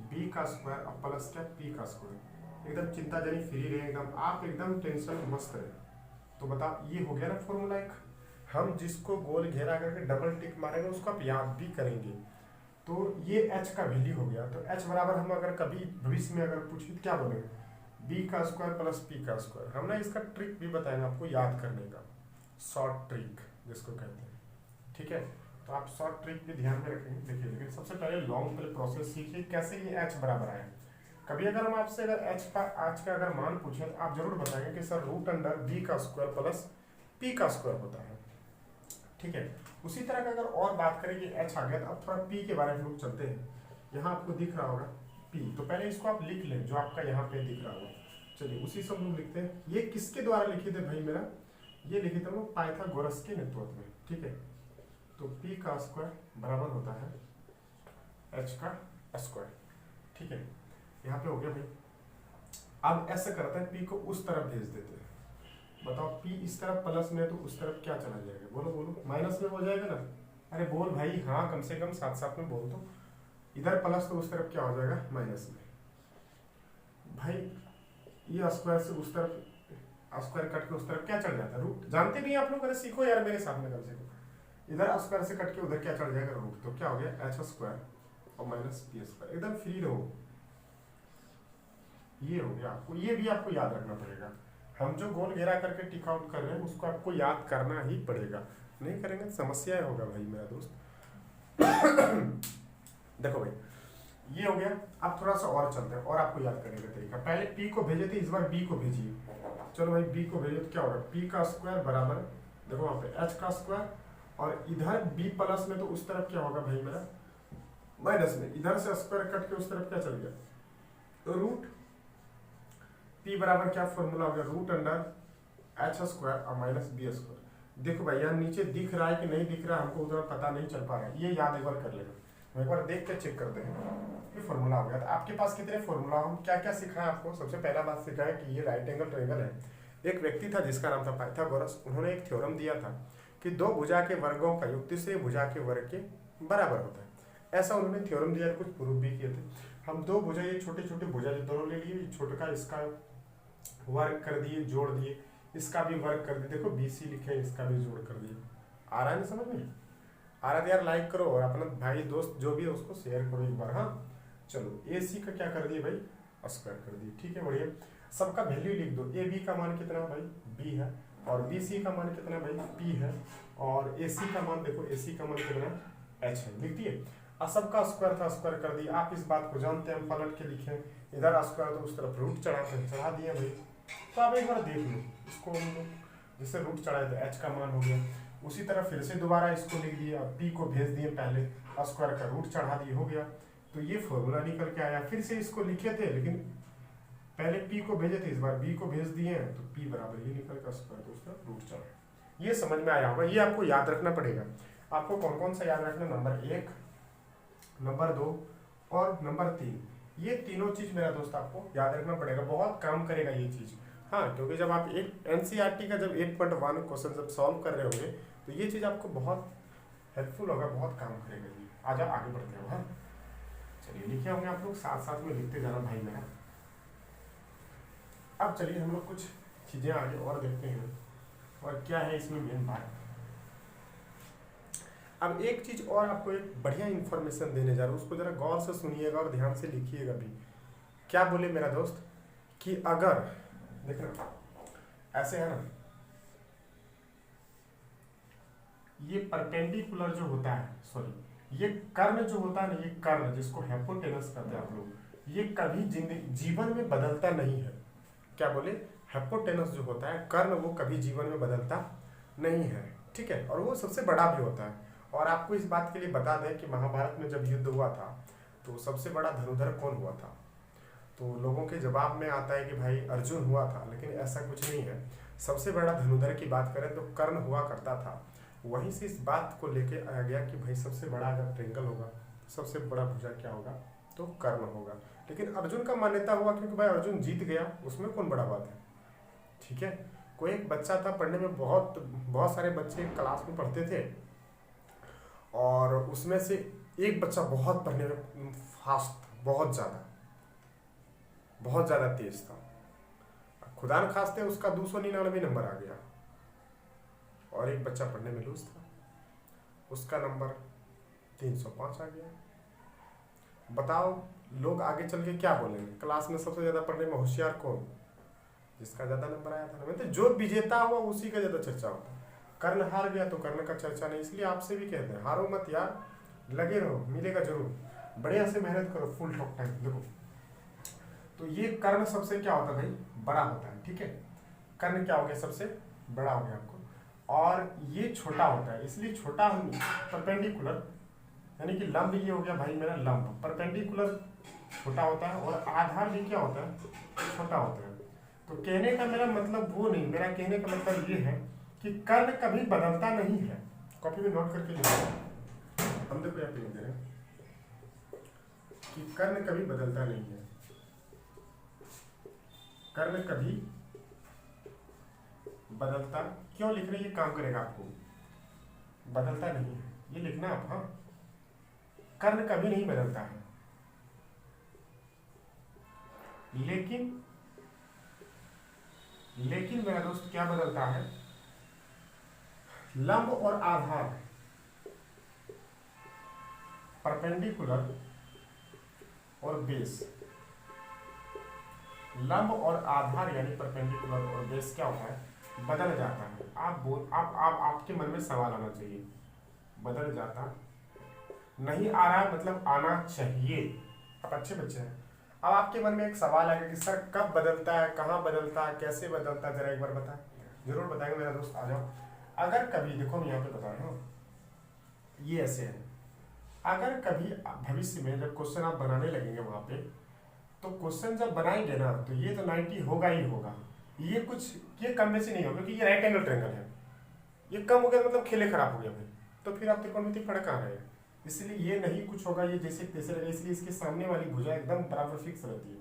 बी का स्क्वायर और प्लस क्या पी का स्क्वायर। एकदम चिंता जनी फ्री रहे, एकदम आप एकदम टेंशन मस्त रहे। तो बता, ये हो गया ना फॉर्मूला एक। हम जिसको गोल घेरा करके डबल टिक मारेंगे उसको आप याद भी करेंगे। तो ये एच का वैल्यू हो गया। तो एच बराबर हम अगर कभी भविष्य में अगर पूछे तो क्या बोलेंगे, बी का स्क्वायर प्लस पी का स्क्वायर। हम ना इसका ट्रिक भी बताएंगे आपको याद करने का, शॉर्ट ट्रिक जिसको कहते हैं। ठीक है, तो आप शॉर्ट ट्रिक भी ध्यान में रखेंगे। देखिए, लेकिन सबसे पहले लॉन्ग पहले प्रोसेस सीखिए कैसे ये एच बराबर आए। कभी अगर हम आपसे अगर एच का अगर मान पूछे तो आप जरूर बताएंगे कि सर रूट अंडर बी का स्क्वायर प्लस पी का स्क्वायर होता है। ठीक है, उसी तरह का अगर और बात करें कि एच आ गया, तो अब थोड़ा पी के बारे में लोग चलते हैं। यहाँ आपको दिख रहा होगा पी, तो पहले इसको आप लिख लें जो आपका यहाँ पे दिख रहा होगा। चलिए उसी से हम लोग लिखते हैं। ये किसके द्वारा लिखे थे भाई मेरा, ये लिखे थे हम लोग पाइथागोरस के नेतृत्व में। ठीक है, तो पी का स्क्वायर बराबर होता है h का स्क्वायर। ठीक है, यहाँ पे हो गया भाई। अब ऐसा करते हैं, p को उस तरफ भेज देते हैं। बताओ p इस तरफ प्लस में तो उस तरफ क्या चला जाएगा, बोलो बोलो, माइनस में हो जाएगा ना। अरे बोल भाई, हाँ कम से कम साथ साथ में बोल दो। इधर प्लस तो उस तरफ क्या हो जाएगा, माइनस में। भाई ये स्क्वायर से उस तरफ, स्क्वायर कट के उस तरफ क्या चढ़ जाता है, रूट। जानते नहीं आप लोग, अरे सीखो यार मेरे सामने कम से कम। इधर स्क्वायर से कट के उधर क्या चढ़ जाएगा, रूट। तो क्या हो गया, एच स्क्वायर और माइनस पी स्क्वायर। एकदम फ्री रहो। ये हो गया आपको, ये भी आपको याद रखना पड़ेगा। हम जो गोल घेरा करके टिक आउट कर रहे हैं उसको आपको याद करना ही पड़ेगा, नहीं करेंगे तो समस्या होगा भाई मेरा दोस्त। देखो भाई, ये हो गया। अब थोड़ा सा और चलते हैं और आपको याद करने का तरीका। पहले p को भेजे थे, इस बार b को भेजिए। चलो भाई b को भेजे तो क्या होगा, p का स्क्वायर बराबर, देखो वहां पे h का स्क्वायर, और इधर b प्लस में तो उस तरफ क्या होगा भाई मेरा, माइनस में। इधर से स्क्वायर कट के उस तरफ क्या चल गया, तो रूट। p बराबर क्या फॉर्मूला हो गया, रूट अंडर h स्क्वायर और माइनस b स्क्वायर। देखो भाई यहाँ नीचे दिख रहा है कि नहीं दिख रहा है, हमको उधर पता नहीं चल पा रहा है, ये याद एक बार कर लेना। हम एक बार देख के चेक करते हैं। ये फॉर्मूला हो गया। तो आपके पास कितने फॉर्मूला, हम क्या क्या सिखाया आपको। सबसे पहला बात सिखाया कि ये राइट एंगल ट्रायंगल है। एक व्यक्ति था जिसका नाम था पाइथागोरस। उन्होंने एक थ्योरम दिया था कि दो भुजा के वर्गों का योग तीसरे भुजा के वर्ग के बराबर होता है। ऐसा उन्होंने थ्योरम दिया, कुछ प्रूफ भी किए थे। हम दो भुजा, ये छोटे छोटे भुजा जो दोनों ले लिए, छोटे का इसका वर्ग कर दिए, जोड़ दिए, इसका भी वर्ग कर दिए। देखो BC लिखे, इसका भी जोड़ कर दिए। आ रहा है ना समझ में, आ रहा है यार, लाइक करो और अपना भाई दोस्त जो भी है उसको शेयर करो एक बार। हाँ चलो, AC का क्या कर दिए भाई, स्क्वायर कर दिए। ठीक है, बढ़िया। सबका वैल्यू लिख दो। AB का मान कितना भाई, B है, और BC का मान कितना भाई, P है, और AC का मान देखो, AC का मान कितना, H है। लिख दिए। और सबका स्क्वायर था, स्क्वायर कर दिया। आप इस बात को जानते हैं, हम पलट के लिखे, इधर स्क्वायर तो उस तरफ रूट चढ़ा दिया भाई। तो आप एक बार देख लो इसको, जिससे रूट चढ़ाए तो h का मान हो गया। उसी तरह फिर से दोबारा इसको लिख दिया, p को भेज दिए, पहले स्क्वायर का रूट चढ़ा दिए, हो गया। तो ये फॉर्मूला निकल के आया। फिर से इसको लिखे थे, लेकिन पहले p को भेजे थे, इस बार b को भेज दिए हैं, तो p बराबर ये निकल का स्क्वायर तो उसका रूट चढ़ा। ये समझ में आया होगा। ये आपको याद रखना पड़ेगा। आपको कौन कौन सा याद रखना, नंबर 1, नंबर 2 और नंबर 3। ये तीनों चीज मेरा दोस्त आपको याद रखना पड़ेगा, बहुत काम करेगा ये चीज। हाँ, क्योंकि जब आप एक NCERT का जब 8.1 क्वेश्चन जब सॉल्व कर रहे होंगे तो ये चीज आपको बहुत हेल्पफुल होगा, बहुत काम करेगा जी। आज आप आगे बढ़ते हो। हाँ चलिए, लिखे होंगे आप लोग, साथ साथ में लिखते जाना भाई मेरा। अब चलिए हम लोग कुछ चीजें आगे और देखते हैं, और क्या है इसमें मेन बात। अब एक चीज और आपको एक बढ़िया इंफॉर्मेशन देने जा रहा हूँ, उसको जरा गौर से सुनिएगा और ध्यान से लिखिएगा भी। क्या बोले मेरा दोस्त, कि अगर देखना ऐसे है ना, ये परपेंडिकुलर जो होता है, सॉरी ये कर्ण जो होता है ना, ये कर्ण जिसको हाइपोटेनस कहते हैं आप लोग, ये कभी जीवन में बदलता नहीं है। क्या बोले, हाइपोटेनस जो होता है कर्ण, वो कभी जीवन में बदलता नहीं है। ठीक है, और वो सबसे बड़ा भी होता है। और आपको इस बात के लिए बता दें कि महाभारत में जब युद्ध हुआ था तो सबसे बड़ा धनुधर कौन हुआ था। तो लोगों के जवाब में आता है कि भाई अर्जुन हुआ था, लेकिन ऐसा कुछ नहीं है। सबसे बड़ा धनुधर की बात करें तो कर्ण हुआ करता था। वहीं से इस बात को लेके आया गया कि भाई सबसे बड़ा अगर ट्रेंगल होगा, सबसे बड़ा भुजा क्या होगा, तो कर्ण होगा। लेकिन अर्जुन का मान्यता हुआ क्योंकि भाई अर्जुन जीत गया, उसमें कौन बड़ा बात है। ठीक है, कोई एक बच्चा था, पढ़ने में बहुत सारे बच्चे क्लास में पढ़ते थे, और उसमें से एक बच्चा बहुत पढ़ने में फास्ट, बहुत ज़्यादा तेज था। खुदा न खास्ते उसका 299 नंबर आ गया, और एक बच्चा पढ़ने में लूज था, उसका नंबर 305 आ गया। बताओ लोग आगे चल के क्या बोलेंगे, क्लास में सबसे ज़्यादा पढ़ने में होशियार कौन, जिसका ज़्यादा नंबर आया था। मतलब जो विजेता हुआ उसी का ज़्यादा चर्चा होता है। कर्ण हार गया तो कर्ण का चर्चा नहीं। इसलिए आपसे भी कहते हैं, हारो मत यार, लगे रहो, मिलेगा जरूर, बढ़िया से मेहनत करो, फुल टॉक टाइम। देखो तो ये कर्ण सबसे क्या होता है भाई, बड़ा होता है। ठीक है, कर्ण क्या हो गया, सबसे बड़ा हो गया आपको, और ये छोटा होता है। इसलिए छोटा परपेंडिकुलर, यानी कि लंब ये हो गया भाई मेरा लंब, परपेंडिकुलर छोटा होता है, और आधार भी क्या होता है, छोटा होता है। तो कहने का मेरा मतलब वो नहीं, मेरा कहने का मतलब ये है कि कर्ण कभी बदलता नहीं है। कॉपी में नोट करके लिखो, हम देखो यहाँ पे लिख दे रहे हैं, कि कर्ण कभी बदलता नहीं है, कर्ण कभी बदलता, क्यों लिख रहे, ये काम करेगा आपको, बदलता नहीं है ये लिखना आप। हाँ, कर्ण कभी नहीं बदलता है, लेकिन मेरा दोस्त क्या बदलता है, लंब और आधार, परपेंडिकुलर और बेस, लंब और आधार यानी परपेंडिकुलर और बेस क्या होता है, बदल जाता है। आप आपके मन में सवाल आना चाहिए, बदल जाता नहीं आ रहा है मतलब आना चाहिए। आप अच्छे बच्चे हैं। अब आपके मन में एक सवाल आएगा कि सर कब बदलता है, कहाँ बदलता है, कैसे बदलता है, जरा एक बार बताएं। जरूर बताएंगे मेरा दोस्त, आ जाओ। अगर कभी, देखो मैं यहाँ पे बता रहा हूँ, ये ऐसे है, अगर कभी भविष्य में जब क्वेश्चन आप बनाने लगेंगे वहां पे, तो क्वेश्चन जब बनाएंगे ना तो ये तो 90 होगा ही होगा, ये कुछ ये कम में से नहीं होगा, क्योंकि ये राइट एंगल ट्रायंगल है, ये कम हो गया मतलब खेले खराब हो गया भाई, तो फिर आप त्रिकोणमिति पढ़ कहाँ रहे। इसलिए ये नहीं कुछ होगा, ये जैसे तैसे रहेगा, इसलिए इसके सामने वाली भुजा एकदम बराबर फिक्स रहती है,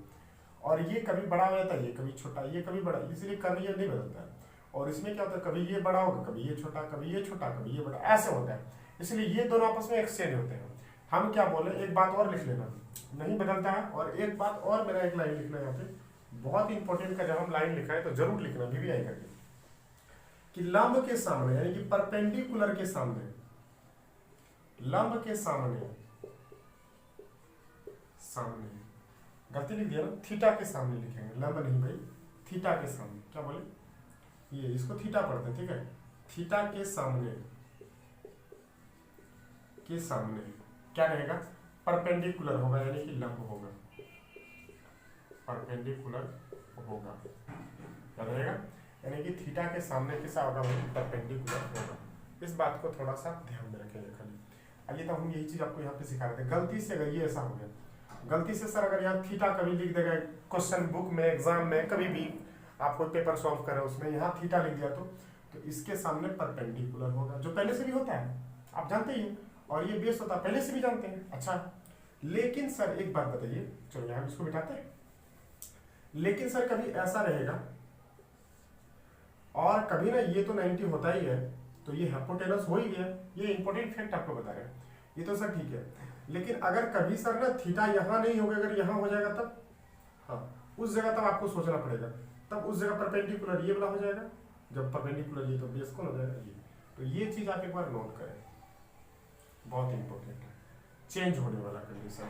और ये कभी बड़ा हो जाता है, ये कभी छोटा, ये कभी बड़ा, इसलिए कर्ण ये नहीं बदलता है। और इसमें क्या होता है, कभी ये बड़ा होगा, कभी ये छोटा, कभी ये छोटा, कभी ये बड़ा, ऐसे होता है। इसलिए ये दोनों आपस में एक्सचेंज होते हैं। हम क्या बोले, एक बात और लिख लेना, नहीं बदलता है। और एक बात और, मेरा एक लाइन लिखना यहाँ पे बहुत इंपॉर्टेंट का, जब हम लाइन लिखाएं तो जरूर लिखना VVI करके, कि लंब के सामने यानी कि परपेंडिकुलर के सामने, लंब के सामने, सामने गलती लिख दिया ना, थीटा के सामने लिखेंगे, लंब नहीं भाई, थीटा के सामने, क्या बोले, ये इसको थीटा पढ़ते हैं, ठीक है। थीटा के सामने, के सामने क्या रहेगा, परपेंडिकुलर होगा यानी कि लंब होगा, परपेंडिकुलर होगा, क्या रहेगा, यानी कि थीटा के सामने कैसा होगा भाई, परपेंडिकुलर होगा। इस बात को थोड़ा सा ध्यान में रखेंगे खाली। आइए तो हम यही चीज आपको यहाँ पे सिखा रहे थे। गलती से अगर ये ऐसा हो गया, गलती से सर अगर यहाँ थीटा कभी लिख देगा क्वेश्चन बुक में, एग्जाम में, कभी भी आप कोई पेपर सॉल्व कर रहे हो उसमें यहाँ थीटा लिख दिया, तो इसके सामने परपेंडिकुलर होगा, जो पहले से भी होता है, आप जानते ही हैं, और ये बेस होता है, पहले से भी जानते हैं। अच्छा, लेकिन सर एक बात बताइए, चलो यहाँ इसको बिठाते हैं, लेकिन सर कभी ऐसा रहेगा, और कभी ना ये तो 90 होता ही है, तो ये हाइपोटेनस हो ही गया, ये इंपॉर्टेंट फैक्ट आपको बता रहे हैं, ये तो सर ठीक है। लेकिन अगर कभी सर ना थीटा यहाँ नहीं होगा, अगर यहाँ हो जाएगा तब, हाँ उस जगह तब आपको सोचना पड़ेगा, तब उस जगह परपेंडिकुलर ये वाला हो जाएगा, जब परपेंडिकुलर ये तो बेस कौन हो जाएगा ये। तो ये चीज आप एक बार नोट करें, बहुत इंपॉर्टेंट है, चेंज होने वाला कंडीशन।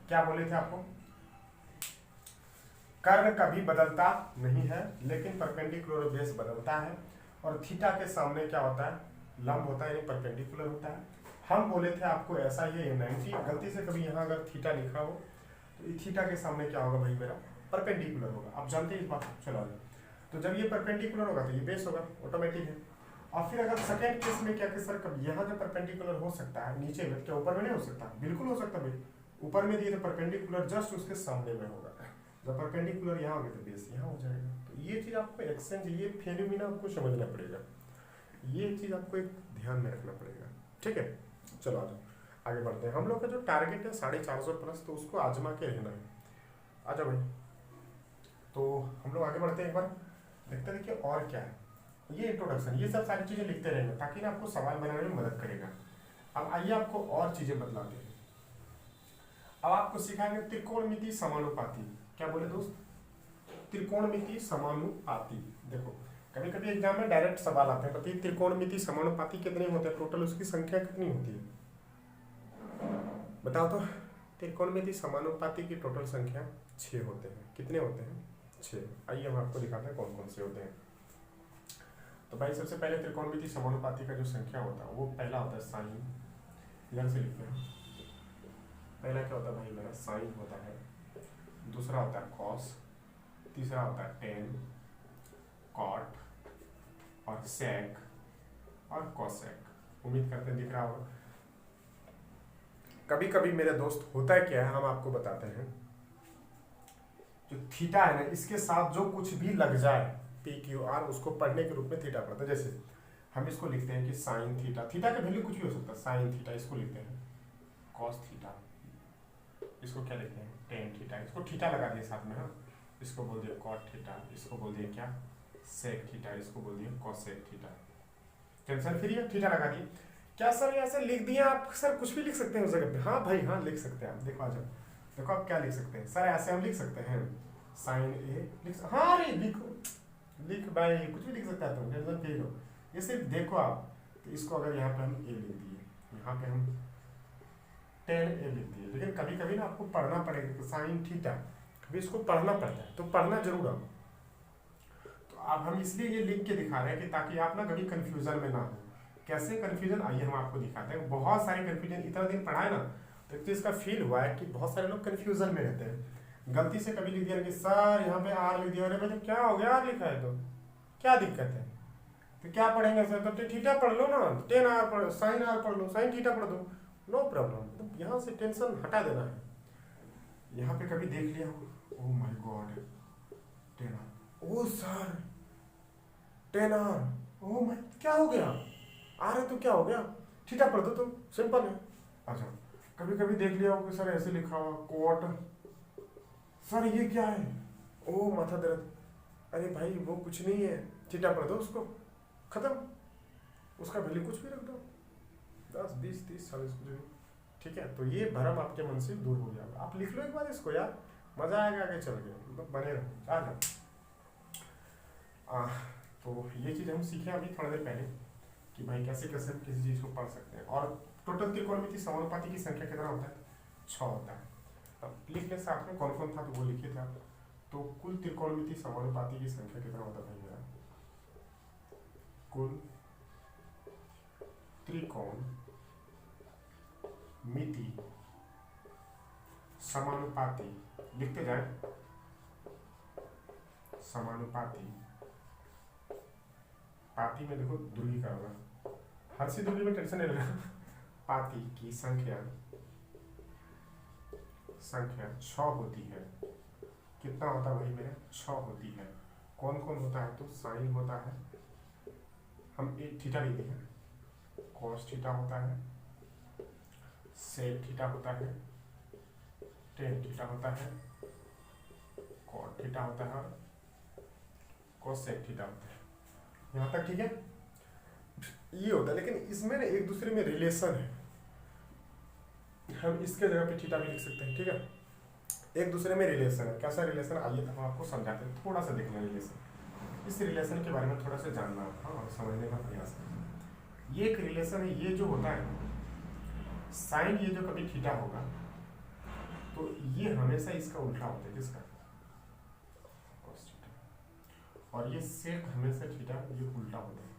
क्या बोले थे आपको, कर्ण कभी बदलता नहीं है, लेकिन परपेंडिकुलर बेस बदलता है, और थीटा के सामने क्या होता है, लंब होता है यानी परपेंडिकुलर होता है। हम बोले थे आपको ऐसा ही है 90, गलती से कभी यहाँ अगर थीटा लिखा हो तो थीटा के सामने क्या होगा भाई, मेरा परपेंडिकुलर होगा, आप जानते हैं इस बात को। चलो, तो जब ये परपेंडिकुलर होगा तो ये बेस होगा, ऑटोमेटिक है। और फिर अगर सेकेंड केस में क्या कि सर कब यहाँ जब परपेंडिकुलर हो सकता है, नीचे में, क्या ऊपर में नहीं हो सकता, बिल्कुल हो सकता भाई, ऊपर में दिए तो परपेंडिकुलर जस्ट उसके सामने में होगा, जब परपेंडिकुलर यहाँ होगा तो बेस यहाँ हो जाएगा। तो ये चीज आपको एक्सचेंज, ये फेनोमेना आपको समझना पड़ेगा, ये चीज आपको एक ध्यान में रखना पड़ेगा, ठीक है। चलो आ जाओ आगे बढ़ते हैं। हम लोग का जो टारगेट है 450 प्लस, तो उसको आजमा के रहना है। आ जाओ भाई, तो हम लोग आगे बढ़ते हैं, एक बार देखते हैं देखिए और क्या है। ये इंट्रोडक्शन, ये सब सारी चीजें लिखते रहेंगे ताकि ना आपको सवाल बनाने में मदद करेगा। अब आइए आपको और चीजें बतलाते हैं। अब आपको सिखाएंगे त्रिकोणमिति समानुपाती। क्या बोले दोस्त, त्रिकोणमिति समानुपाती। देखो कभी कभी एग्जाम में डायरेक्ट सवाल आते हैं, बताइए त्रिकोणमिति समानुपाती कितने होते हैं, टोटल उसकी संख्या कितनी होती है, बताओ तो। त्रिकोणमिति समानुपाती की टोटल संख्या 6 होते हैं। कितने होते हैं, 6। आइए हम आपको दिखाते हैं कौन कौन से होते हैं। तो भाई सबसे पहले त्रिकोणमिति समानुपाती का जो संख्या होता है वो पहला होता है साइन, इधर से लिखते हैं। पहला क्या होता है भाई मेरा, साइन होता है। दूसरा होता है कॉस, तीसरा होता है टेन, कॉट और सेक और कोसेक। उम्मीद करते हैं दिख रहा होगा। कभी कभी मेरे दोस्त होता है क्या है, हम आपको बताते हैं, जो थीटा है ना इसके साथ जो कुछ भी लग जाए PQR, उसको पढ़ने के रूप में थीटा पढ़ते हैं। जैसे हम इसको लिखते हैं कि साइन थीटा, थीटा का वैल्यू कुछ भी हो सकता है, साइन थीटा इसको लिखते हैं कॉस थीटा, इसको क्या लिखते हैं, टेन थीटा, इसको थीटा लगा दिए साथ में, हाँ, इसको बोल दिया कॉट थीटा, इसको बोल दिया क्या, सेक थीटा, इसको बोल दिया कॉसेक थीटा। टेंशन फ्री है, थीटा लगा दिए। क्या सर ऐसे लिख दिया आप, सर कुछ भी लिख सकते हैं उस जगह पे, हाँ भाई हाँ लिख सकते हैं आप, देखो आ जाओ, देखो आप क्या लिख सकते हैं सर, ऐसे हम लिख सकते हैं साइन ए लिख, हाँ अरे लिखो, लिख भाई कुछ भी लिख सकता है, तुम टेंशन फ्री हो, ये सिर्फ देखो आप। तो इसको अगर यहाँ पे हम ए लिख दिए, यहाँ पे हम टेन ए लिख दिए, लेकिन कभी कभी ना आपको पढ़ना पड़ेगा कि साइन थीटा, कभी इसको पढ़ना पड़ता है, तो पढ़ना जरूर आप। तो अब हम इसलिए ये लिख के दिखा रहे हैं कि ताकि आप ना कभी कंफ्यूजन में ना हो। कैसे कंफ्यूजन, आइए हम आपको दिखाते हैं। बहुत सारे कंफ्यूजन इतना दिन पढ़ा है ना, तो एक चीज का फील हुआ है कि बहुत सारे लोग कंफ्यूजन में रहते हैं। गलती से कभी लिख दिया कि सर यहाँ पे आर लिख दिया, अरे भाई क्या हो गया, आर लिखा है तो क्या दिक्कत है, तो क्या पढ़ेंगे सर, तो थीटा पढ़ लो ना, टेन आर पढ़, साइन आर पढ़ लो, साइन थीटा पढ़ दो, नो प्रॉब्लम। तो यहाँ से टेंशन हटा देना है। यहाँ पे कभी देख लिया, oh my god, tan R, oh sir tan R, oh my क्या हो गया, आ रहे तो क्या हो गया, थीटा पढ़ दो तुम, सिंपल है। अच्छा कभी कभी देख लिया हो कि सर ऐसे लिखा हुआ कोट, सर ये क्या है, ओ माथा दर्द, अरे भाई वो कुछ नहीं है, थीटा पढ़ दो उसको, खत्म, उसका वैल्यू कुछ भी रख दो, 10 20 30 40 कुछ भी, ठीक है। तो ये भरम आपके मन से दूर हो जाएगा। आप लिख लो एक बार इसको यार, मजा आएगा आगे चल के, मतलब बने रहो आ जाओ। तो ये चीज़ हम सीखे अभी थोड़ी देर पहले कि भाई कैसे कैसे हम किसी चीज़ को पढ़ सकते हैं। और टोटल त्रिकोणमिति समानुपाती की संख्या कितना होता है, 6 होता है। अब लिख ले साथ में कौन कौन था, तो वो लिखे थे आप। तो कुल त्रिकोणमिति समानुपाती की संख्या कितना होता है भाई मेरा, कुल त्रिकोण मिति समानुपाती, लिखते जाए, समानुपाती, पाती में देखो दुर्गी का होगा, हर सी दुर्गी में टेंशन नहीं लेना, पाती की संख्या 6 होती है। कितना होता है भाई मेरे, 6 होती है। कौन कौन होता है, तो साइन होता है, हम एक थीटा लेते हैं, कॉस थीटा होता है, सेक थीटा होता है, टेन थीटा होता है, कॉट थीटा होता है, कोसेक थीटा होता है। यहाँ तक ठीक है, ये होता है। लेकिन इसमें ना एक दूसरे में रिलेशन है, हम इसके जगह पे थीटा भी लिख सकते हैं, ठीक है। एक दूसरे में रिलेशन है, कैसा रिलेशन, आइए हम आपको समझाते हैं, थोड़ा सा देखना रिलेशन, इस रिलेशन के बारे में थोड़ा सा जानना, हाँ, और समझने का प्रयास करना। ये एक रिलेशन है, ये जो होता है साइन, ये जो कभी थीटा होगा तो ये हमेशा इसका उल्टा होता है, किसका, cos थीटा। और ये सेक हमेशा थीटा, ये उल्टा होता है।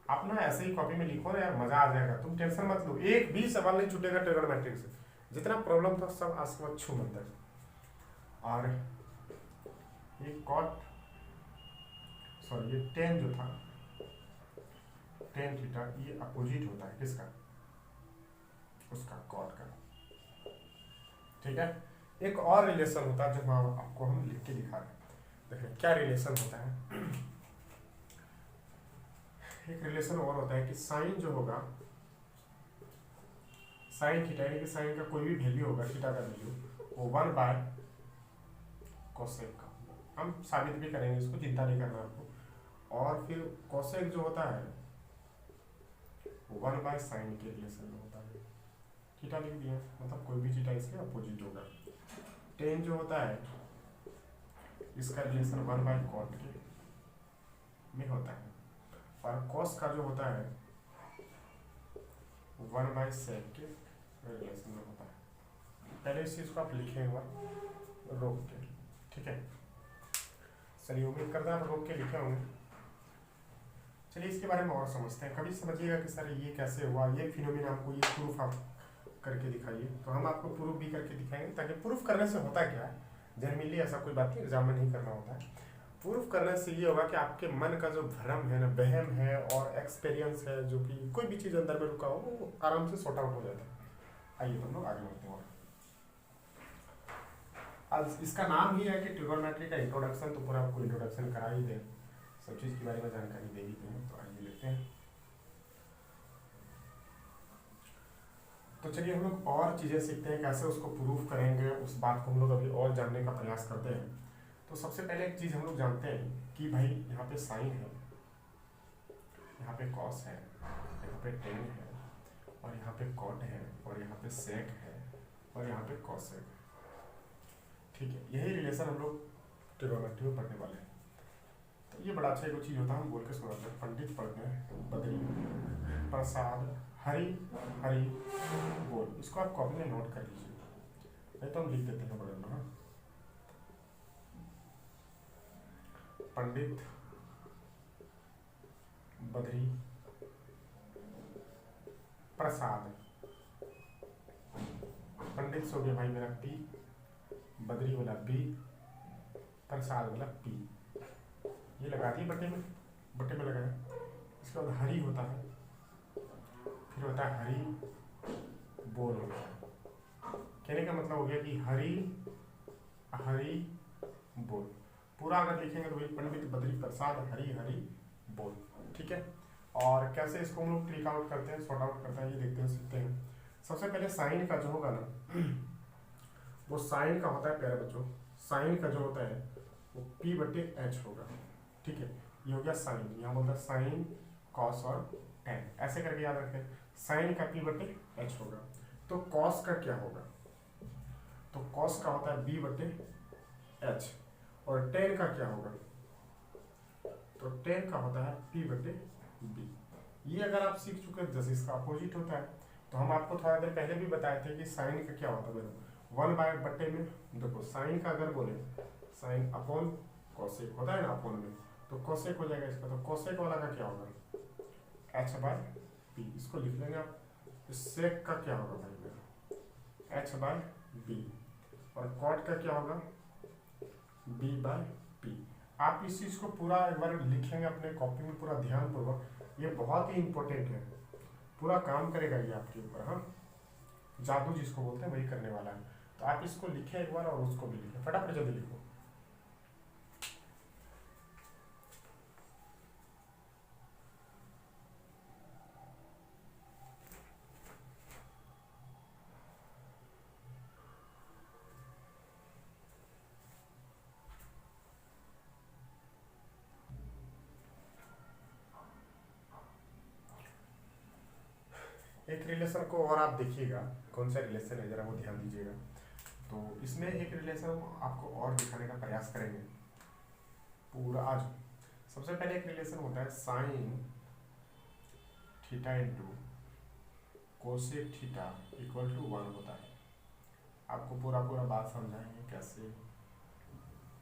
आप ना ऐसे ही कॉपी में लिखो ना यार, मजा आ जाएगा, तुम टेंशन मत लो, एक भी सवाल नहीं छूटेगा ट्रिगोनोमेट्रिक से, जितना प्रॉब्लम था सब आज के बाद छू मत तक। और ये कॉट, सॉरी ये टेन जो था, टेन थीटा, ये अपोजिट होता है किसका, उसका, कॉट का, ठीक है। एक और रिलेशन होता है जो आपको हम लिख के दिखा रहे हैं, देखिए क्या रिलेशन होता है। एक रिलेशन और होता है कि साइन जो होगा, साइन थीटा, यानी कि साइन का कोई भी वैल्यू होगा, थीटा का वैल्यू, वो 1 बाय कोसेक का, हम साबित भी करेंगे, इसको चिंता नहीं करना आपको। और फिर कोसेक जो होता है 1 बाय साइन के रिलेशन में होता है, थीटा लिख दिया, मतलब कोई भी थीटा इसके अपोजिट होगा। टेन जो होता है इसका रिलेशन 1 बाय कॉट के में होता है, और कॉस का जो होता है 1 बाय सेक के रिलेशन में होता है। पहले इस चीज़ को आप लिखें एक बार रोक के, ठीक है। चलिए उम्मीद करता है आप रोक के लिखे होंगे। चलिए इसके बारे में और समझते हैं। कभी समझिएगा कि सर ये कैसे हुआ, ये फिनोमिना, हमको ये प्रूफ आप करके दिखाइए, तो हम आपको प्रूफ भी करके दिखाएंगे, ताकि प्रूफ करने से होता क्या है, जनरली ऐसा कोई बात नहीं, एग्जाम में नहीं करना होता है। प्रूफ करने से ये होगा कि आपके मन का जो भ्रम है ना, वहम है और एक्सपीरियंस है, जो कि कोई भी चीज़ अंदर में रुका हो, वो आराम से सॉर्ट आउट हो जाता है। आइए हम लोग आगे बढ़ते हैं। आज इसका नाम ही है कि ट्रिगोनोमेट्री का इंट्रोडक्शन, तो पूरा आपको इंट्रोडक्शन करा ही दे, सब चीज़ के बारे में जानकारी दे ही दें। तो आइए लेते हैं। तो चलिए हम लोग और चीज़ें सीखते हैं, कैसे उसको प्रूफ करेंगे, उस बात को हम लोग अभी और जानने का प्रयास करते हैं। तो सबसे पहले एक चीज़ हम लोग जानते हैं कि भाई यहाँ पे साइन है, यहाँ पे कॉस है, यहाँ पे टेन है, और यहाँ पे कॉट है, और यहाँ पे सेक है, और यहाँ पे कॉसेक है। ठीक है, यही रिलेशन हम लोग ट्रिग्नोमेट्री में पढ़ने वाले हैं। तो ये बड़ा अच्छा एक चीज़ होता है, हम बोल के सुनाते हैं। पंडित पढ़ते हैं बद्री प्रसाद हरि हरि बोल। इसको आप कॉपी में नोट कर लीजिए, नहीं तो हम लिख देते हैं बगल में। हाँ, पंडित बद्री प्रसाद, पंडित से हो गया भाई मेरा पी, बद्री वाला बी, प्रसाद वाला पी, ये लगा दिए बट्टे में लगाया। इसके बाद हरि होता है, फिर होता है हरि बोल हो गया। कहने का मतलब हो गया कि हरि हरि बोल। पूरा अगर लिखेंगे तो भाई पंडित बद्री प्रसाद हरि हरि बोल। ठीक है, और कैसे इसको हम लोग ट्रिक आउट करते हैं, सॉर्ट आउट करते हैं, ये देखते हैं, सीखते हैं। सबसे पहले साइन का जो होगा ना, वो साइन का होता है प्यारे बच्चों, साइन का जो होता है वो P बटे एच होगा। ठीक है, ये हो गया साइन, यहाँ बोलता है साइन कॉस और टेन, ऐसे करके याद रखें। साइन का P बटे एच होगा। तो कॉस का क्या होगा, तो कॉस का होता है B बटे एच, और टेन का क्या होगा, तो टेन का होता है P बटे बी। ये अगर आप सीख चुके हैं, जैसे इसका अपोजिट होता है, तो हम आपको थोड़ा देर पहले भी बताए थे कि साइन का क्या होता है। वन बाय बट्टे में देखो, साइन का अगर बोले साइन अपॉन कोसेक होता है ना अपॉन में, तो कोसेक हो जाएगा इसका। तो कोसेक वाला का क्या होगा, एच बाय पी, इसको लिख लेंगे आप। सेक का क्या होगा भाई मेरा, एच बाय बी, और कॉट का क्या होगा, बी बाय पी। आप इस चीज़ को पूरा एक बार लिखेंगे अपने कॉपी में पूरा ध्यानपूर्वक, ये बहुत ही इंपॉर्टेंट है, पूरा काम करेगा ये आपके ऊपर। हाँ, जादू जिसको बोलते हैं वही करने वाला है। तो आप इसको लिखें एक बार, और उसको भी लिखें, फटाफट जल्दी लिखो। एक रिलेशन को और आप देखिएगा, कौन सा रिलेशन है जरा वो ध्यान दीजिएगा। तो इसमें एक रिलेशन हम आपको और दिखाने का प्रयास करेंगे पूरा आज। सबसे पहले एक रिलेशन होता है sine theta into cosec theta equal to 1 होता है। आपको पूरा बात समझाएंगे कैसे।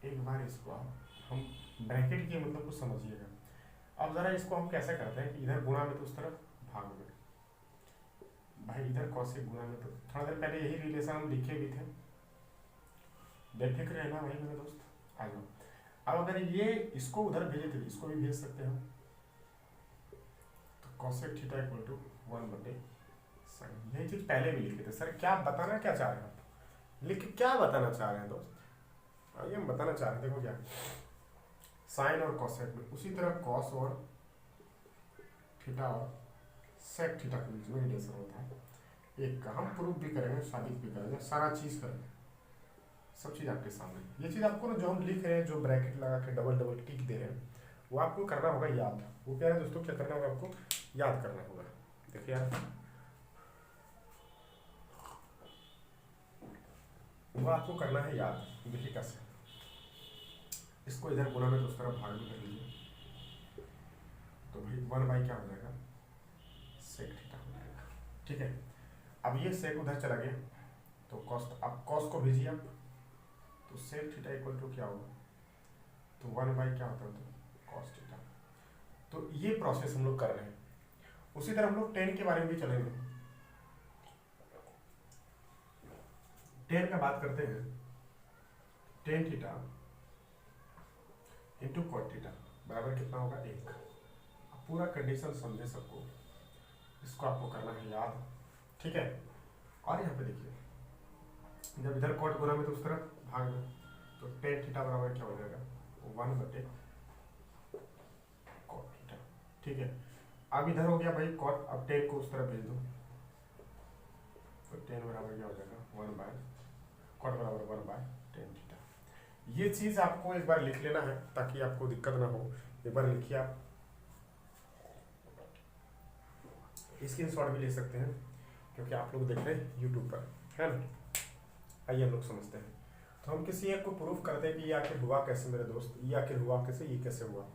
एक बार इसको हम ब्रैकेट के मतलब को समझिएगा। अब जरा इसको हम कैसे करते हैं कि इधर गुणा में तो उस तरफ भाग में, भाई इधर कोसेक गुणा में, तो थोड़ा देर पहले यही रिलेशन हम लिखे भी थे, बेफिक्र रहना भाई मेरे दोस्त, आ जाओ। अब अगर ये इसको उधर भेजे थे, इसको भी भेज सकते हैं। तो कोसेक थीटा इक्वल टू 1 बटे साइन, यही चीज पहले भी लिखे थे। सर क्या बताना क्या चाह रहे हैं आप, लिख के क्या बताना चाह रहे हैं दोस्त, ये हम बताना चाह रहे हैं। देखो क्या, साइन और कोसेक में उसी तरह कॉस और थीटा और सेक थीटा के बीच में रिलेशन होता है। एक का हम प्रूफ भी करेंगे, साबित भी करेंगे, सारा चीज करेंगे, सब चीज आपके सामने। ये चीज आपको ना, जो हम लिख रहे हैं, जो ब्रैकेट लगा के डबल टिक दे रहे हैं, वो आपको करना होगा याद। वो क्या है दोस्तों, क्या करना होगा आपको, याद करना होगा। देखिए यार, वो आपको करना है याद। देखिए कैसे, इसको इधर गुणा में तो उस तरफ भाग भी कर लीजिए। तो भाई 1 बाई क्या हो जाएगा, सेक थीटा हो जाएगा। ठीक है, अब ये सेक उधर चला गया, तो कॉस, अब कॉस को भेजिए आप, तो सेक थीटा इक्वल टू क्या होगा, तो 1 बाई क्या होता है, तो कॉस थीटा। तो ये प्रोसेस हम लोग कर रहे हैं। उसी तरह हम लोग टेन के बारे में भी चलेंगे। टेन का बात करते हैं, tan theta into cot theta बराबर कितना होगा, 1। पूरा कंडीशन समझे सबको, इसको आपको करना है याद। ठीक है, और यहाँ पे देखिए, जब इधर कॉट गुना में तो उस तरफ भाग में, तो टेन थीटा बराबर क्या हो जाएगा, 1 बटे कॉट थीटा। ठीक है, अब इधर हो गया भाई कॉट, अब टेन को उस तरफ भेज दो, तो टेन बराबर क्या हो जाएगा 1 बाय कॉट बराबर 1 बाय टेन थीटा। ये चीज़ आपको एक बार लिख लेना है ताकि आपको दिक्कत ना हो। एक बार लिखिए आप, स्क्रीनशॉट भी ले सकते हैं क्योंकि आप लोग देख रहे हैं यूट्यूब पर, है ना। आइए हम लोग समझते हैं। तो हम किसी एक को प्रूफ करते हैं कि ये आखिर हुआ कैसे मेरे दोस्त, ये आखिर हुआ कैसे, ये कैसे हुआ।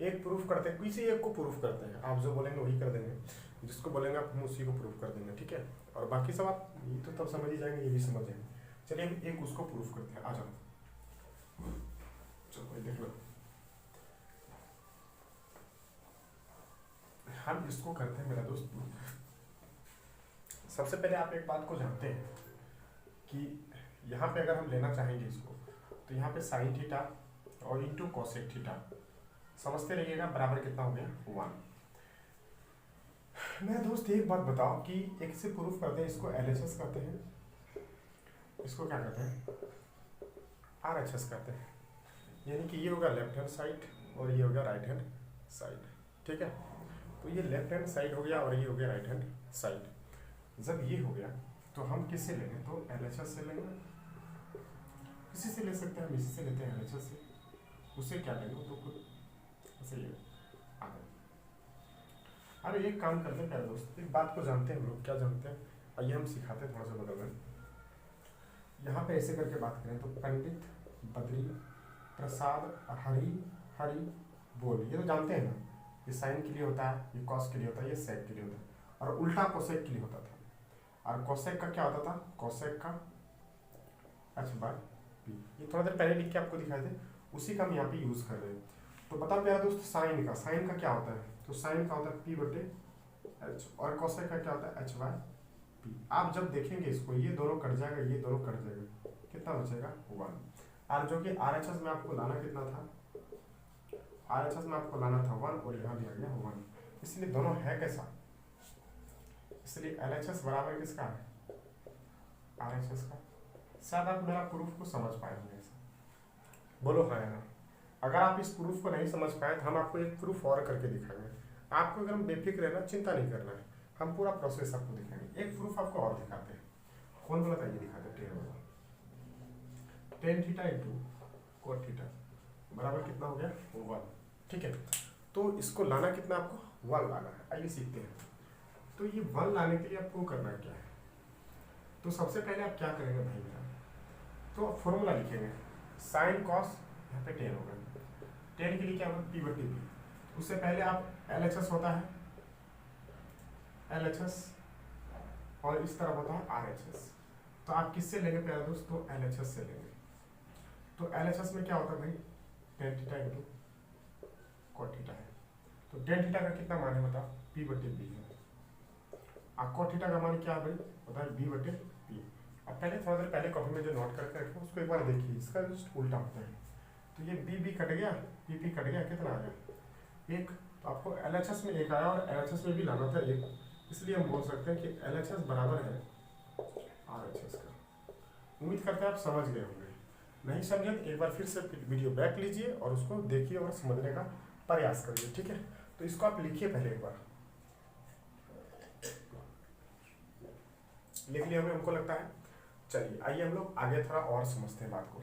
एक प्रूफ करते हैं, किसी एक को प्रूफ करते हैं। आप जो बोलेंगे वही कर देंगे, जिसको बोलेंगे आप हम उसी को प्रूफ कर देंगे, ठीक है। और बाकी सब आप ये तो तब समझ ही जाएंगे, ये भी समझ जाएंगे। चलिए हम एक उसको प्रूफ करते हैं, आ जाओ। चलो भाई देख लो, हम इसको करते हैं मेरा दोस्त प्रूफ। सबसे पहले आप एक बात को जानते हैं कि यहाँ पे अगर हम लेना चाहेंगे इसको, तो यहाँ पे साइन थीटा और इंटू कोसेक थीटा, समझते रहिएगा, बराबर कितना हो गया 1। मेरा दोस्त एक बात बताओ कि एक से प्रूफ करते हैं, इसको LHS कहते हैं, इसको क्या कहते हैं RHS कहते हैं। यानी कि ये होगा लेफ्ट हैंड साइड और ये हो गया राइट हैंड साइड, ठीक है। तो ये लेफ्ट हैंड साइड हो गया और ये हो गया राइट हैंड साइड। जब ये हो गया तो हम किससे लेंगे, तो LHS से लेंगे। किसी से ले सकते हैं, हम इसी से लेते हैं LHS से। उससे क्या लेंगे तो खुद ऐसे ले आगे। अरे एक काम करते हैं प्यारे दोस्त, एक बात को जानते हैं हम लोग, क्या जानते हैं, आइए हम सिखाते हैं थोड़ा सा बदल में। यहाँ पे ऐसे करके बात करें तो पंडित, बद्री, प्रसाद, हरी, हरी बोल, ये तो जानते हैं ना। ये साइन के लिए होता है, ये कॉस के लिए होता है, ये सेक के लिए होता है, और उल्टा कोसेक के लिए होता था। और कोसेक का क्या होता था, कोसेक का h बाय p। ये थोड़ा देर पहले लिख के आपको दिखाए थे, उसी का हम यहाँ पे यूज कर रहे हैं। तो बता प्यारा दोस्त, साइन का क्या होता है, तो साइन का होता है p बटे h, और कोसेक का क्या होता है h बाय p। आप जब देखेंगे इसको, ये दोनों कट जाएगा, ये दोनों कट जाएगा, कितना बचेगा 1। और जो कि RHS में आपको लाना कितना था, RHS में आपको लाना था 1, और यहाँ भी आ गया 1, इसलिए दोनों है कैसा, इसलिए LHS बराबर किसका है, RHS का। शायद आप मेरा प्रूफ को समझ पाए होंगे, ऐसा बोलो हाँ या ना। अगर आप इस प्रूफ को नहीं समझ पाए तो हम आपको एक प्रूफ और करके दिखाएंगे। आपको एकदम बेफिक्र रहना, चिंता नहीं करना है, हम पूरा प्रोसेस आपको दिखाएंगे। एक प्रूफ आपको और दिखाते हैं, कौन बोला था, ये दिखाते हैं। Tan theta into cot theta बराबर कितना हो गया 1, ठीक है। तो इसको लाना कितना, आपको 1 लाना है। आइए सीखते हैं। तो ये 1 लाने के लिए आपको करना क्या है, तो सबसे पहले आप क्या करेंगे भाई मेरा, तो फॉर्मूला लिखेंगे, साइन कॉस, यहाँ पे 10 होगा, 10 के लिए क्या होगा p बटे p। उससे पहले आप LHS होता है LHS, और इस तरफ होता है RHS। तो आप किससे लेंगे प्यारे दोस्त, तो LHS से लेंगे। तो LHS में क्या होता है भाई, ten theta into cot theta है। तो टेन थीटा का कितना मान है बताओ, p बटे p है। और कोट थीटा का मान क्या है भाई, होता है b बटे p। अब पहले थोड़ा देर पहले कॉपी में जो नोट करके रखे उसको एक बार देखिए, इसका जस्ट उल्टा होता है। तो ये b कट गया, p कट गया, कितना आ गया 1। तो आपको LHS में 1 आया और LHS में भी लाना था 1, इसलिए हम बोल सकते हैं कि LHS बराबर है RHS का। उम्मीद करते हैं आप समझ गए होंगे, नहीं समझे तो एक बार फिर से वीडियो बैक लीजिए और उसको देखिए और समझने का प्रयास करिए, ठीक है। तो इसको आप लिखिए, पहले एक बार लिख लिया हमको लगता है। चलिए आइए हम लोग आगे थोड़ा और समझते हैं बात को।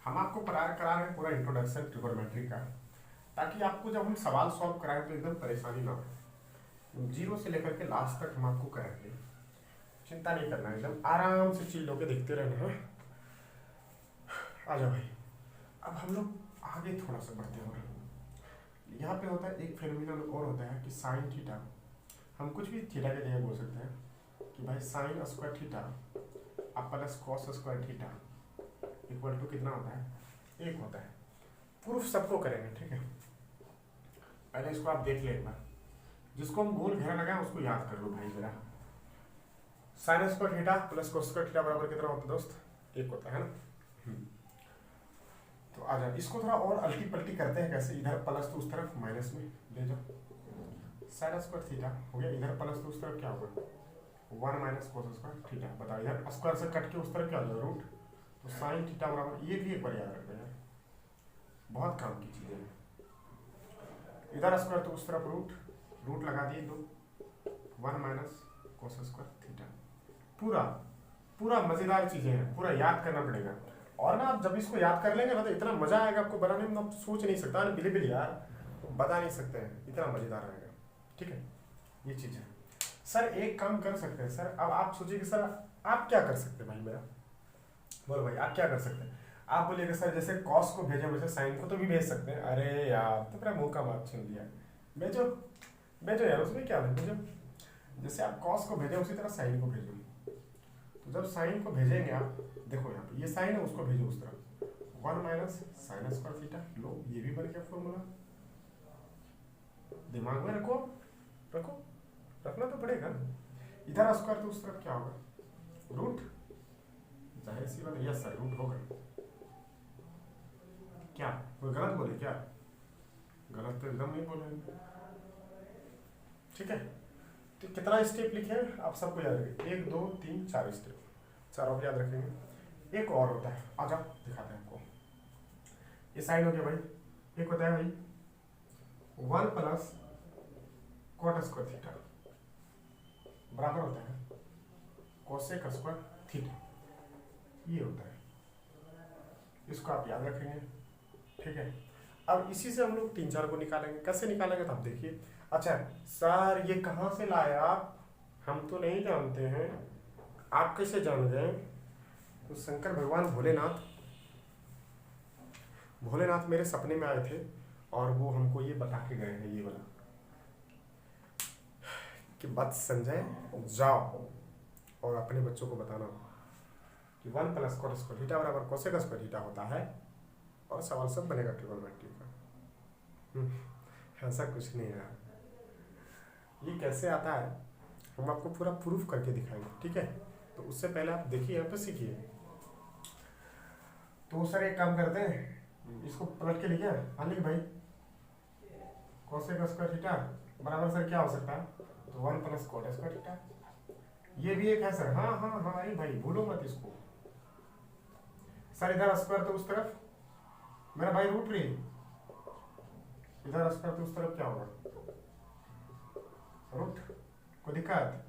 हम आपको करा रहे हैं पूरा इंट्रोडक्शन ट्रिगोनोमेट्री का, ताकि आपको जब हम सवाल सॉल्व कराएं तो एकदम परेशानी ना हो। 0 से लेकर के लास्ट तक हम आपको कराएंगे, चिंता नहीं करना, एकदम आराम से चिल होकर देखते रहना है। आ जाओ भाई, अब हम लोग आगे थोड़ा सा बढ़ते हैं। यहाँ पे होता है एक फिनोमिनन और होता है कि साइन थीटा, हम कुछ भी थीटा के जगह बोल सकते हैं कि भाई साइन स्क्वायर थीटा अब plus cos square theta equal to कितना होता है, 1 होता है। प्रूफ सबको करेंगे, ठीक है। पहले इसको आप देख ले एक बार, जिसको हम गोल घेरा लगाए उसको याद कर लो भाई मेरा। Sign square theta plus cos square theta बराबर कितना होता है दोस्त, 1 होता है ना। तो आ जाओ, इसको थोड़ा और अल्टी पल्टी करते हैं, कैसे, इधर प्लस तो उस तरफ माइनस में ले जाओ। साइन स्क्वायर थीटा हो गया, इधर प्लस तो उस तरफ क्या होगा 1 माइनस कोस स्क्वायर थीटा। बताओ इधर स्क्वायर से कट के उस तरफ क्या हो जाएगा रूट। तो साइन थीटा बराबर, ये भी एक बार याद रखना यार, बहुत काम की चीजें हैं। इधर स्क्वायर तो उस तरफ रूट लगा दिए 2, 1 माइनस कोस स्क्वायर थीटा। पूरा पूरा मजेदार चीजें हैं, पूरा याद करना पड़ेगा। और ना आप जब इसको याद कर लेंगे ना तो इतना मजा आएगा आपको बनाने में, आप सोच नहीं सकता, बिल्कुल यार बता नहीं सकते हैं, इतना मजेदार आएगा। ठीक है, ये चीज है। सर एक काम कर सकते हैं सर, अब आप सोचिए कि सर आप क्या कर सकते हैं भाई मेरा, बोलो भाई आप क्या कर सकते हैं। आप बोलिएगा सर जैसे कॉस को भेजे वैसे साइन को तो भी भेज सकते हैं। अरे यार तो मेरा मुंह का बात छीन लिया, भेजो भेजो यार, उसमें क्या है, भेजो। जैसे आप कॉस को भेजे उसी तरह साइन को भेजो। तो जब साइन को भेजेंगे आप, देखो यहाँ पे ये साइन है, उसको भेजो उस तरफ, 1 माइनस साइन स्क्वायर थीटा। लो ये भी बन गया फॉर्मूला, दिमाग में रखो, रखो, रखना तो पड़ेगा। इधर स्क्वायर तो उस तरफ क्या होगा, रूट, जाहिर सी बात है, यस सर रूट होगा। क्या कोई गलत बोले क्या, गलत तो एकदम नहीं बोले। ठीक है, तो कितना स्टेप लिखे हैं आप सबको याद रखें, 1 2 3 4 स्टेप, चारों को याद रखेंगे। एक और होता है, आ जाओ दिखाते हैं आपको। ये साइन हो गया भाई, एक होता है भाई 1 प्लस कॉट स्क्वायर थीटा बराबर होता है कोसेक स्क्वायर थीटा, ये होता है, इसको आप याद रखेंगे। ठीक है, अब इसी से हम लोग 3 4 को निकालेंगे। कैसे निकालेंगे तो आप देखिए। अच्छा सर ये कहाँ से लाए आप, हम तो नहीं जानते हैं, आप कैसे जान गए। तो शंकर भगवान भोलेनाथ, भोलेनाथ मेरे सपने में आए थे और वो हमको ये बता के गए हैं, ये वाला कि बस संजय जाओ और अपने बच्चों को बताना कि 1 प्लस कॉट स्क्वायर थीटा बराबर कोसेक स्क्वायर थीटा होता है, और सवाल सब बनेगा ट्रिगोनोमेट्री का। ऐसा कुछ नहीं है, ये कैसे आता है हम आपको पूरा प्रूफ करके दिखाएंगे। ठीक है, तो उससे पहले आप देखिए यहाँ पे सीखिए। तो सर एक काम करते हैं, इसको पलट के लिखिए, हाँ लिख भाई, कोसेक स्क्वायर थीटा बराबर सर क्या हो सकता है, तो 1 प्लस कॉट स्क्वायर थीटा। ये भी एक है सर, हाँ हाँ हाँ, अरे भाई भूलो मत इसको। सर इधर स्क्वायर तो उस तरफ, मेरा भाई रूट रे, इधर स्क्वायर तो उस तरफ क्या होगा, रूट। कोई दिक्कत,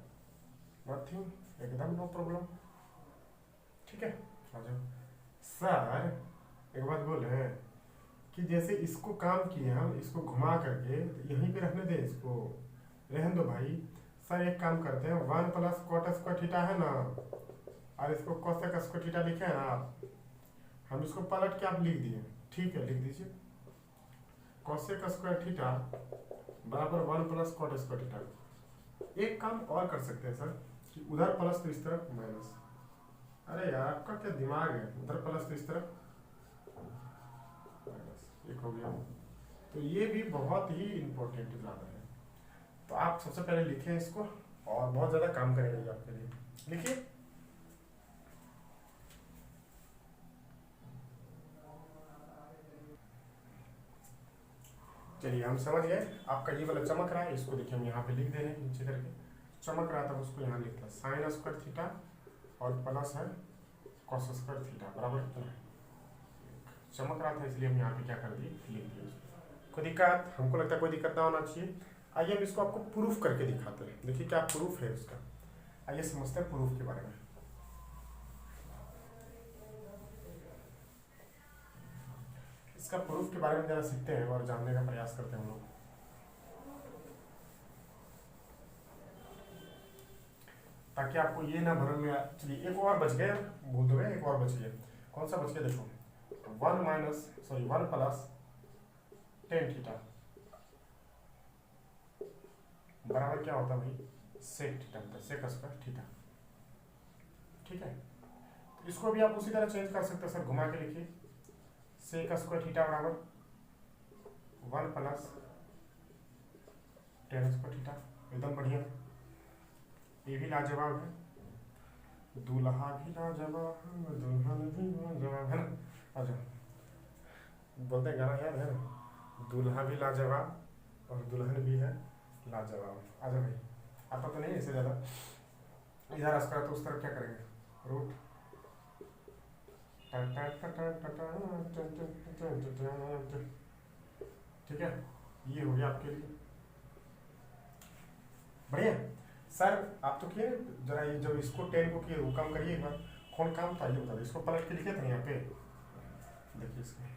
नथिंग, एकदम नो प्रॉब्लम। ठीक है, आ जाओ। सर एक बात बोले हैं कि जैसे इसको काम किए हम, इसको घुमा करके यहीं पे रखने दें, इसको रहने दो भाई। सर एक काम करते हैं, 1 प्लस कॉट स्क्वायर थीटा है ना, और इसको कोसेक स्क्वायर थीटा लिखे हैं ना आप, हम इसको पलट के आप लिख दिए। ठीक है, लिख दीजिए कोसेक स्क्वायर थीटा बराबर 1 प्लस कॉट स्क्वायर थीटा। एक काम और कर सकते हैं सर कि उधर प्लस तो इस तरफ माइनस। अरे यार आपका क्या दिमाग है, उधर प्लस तो इस तरफ माइनस, एक हो गया। तो ये भी बहुत ही इंपॉर्टेंट ज़्यादा है, तो आप सबसे पहले लिखें इसको, और बहुत ज़्यादा काम करेंगे आपके लिए। लिखिए, चलिए हम समझ गए। आपका ये वाला चमक रहा है, इसको देखिए हम यहाँ पे लिख दे रहे हैं नीचे करके, चमक रहा था उसको यहाँ लिखता है साइन स्क्वायर थीटा और प्लस है कॉस स्क्वायर थीटा बराबर कितना है, चमक रहा था इसलिए हम यहाँ पे क्या कर दिए, लिख दिए उसको। कोई दिक्कत, हमको लगता है कोई दिक्कत ना होना चाहिए। आइए हम इसको आपको प्रूफ करके दिखाते हैं, देखिए क्या प्रूफ है उसका। आइए समझते हैं प्रूफ के बारे में। इसका प्रूफ के बारे में जरा सीखते हैं और जानने का प्रयास करते हैं हम लोग, ताकि आपको ये ना भ्रम में। चलिए एक और बच गए, भूल तो गए, एक और बच गया। कौन सा बच गया देखो, 1 प्लस टेन थीटा बराबर क्या होता है भाई, सेक थीटा होता है, सेक स्क्वायर थीटा। ठीक है, तो इसको भी आप उसी तरह चेंज कर सकते हैं सर, घुमा के लिखिए, सेक स्क्वायर थीटा बराबर 1 प्लस टेन स्क्वायर थीटा। एकदम बढ़िया, ये भी लाजवाब है, दूल्हा भी लाजवाब, दुल्हन भी लाजवाब, है ना। अच्छा बोलते हैं गाना याद है ना, दूल्हा भी लाजवाब और दुल्हन भी है लाजवाब। आजा भाई, आता तो नहीं इससे ज़्यादा, इधर स्क्वायर तो उस तरफ क्या करेंगे, रूट। ठीक है, ये हो गया आपके लिए बढ़िया। सर आप तो किए जरा, ये जो इसको 10 को किए वो काम करिए एक बार। कौन काम था ये बता दो, इसको पलट के लिखे थे यहाँ पे, देखिए इसमें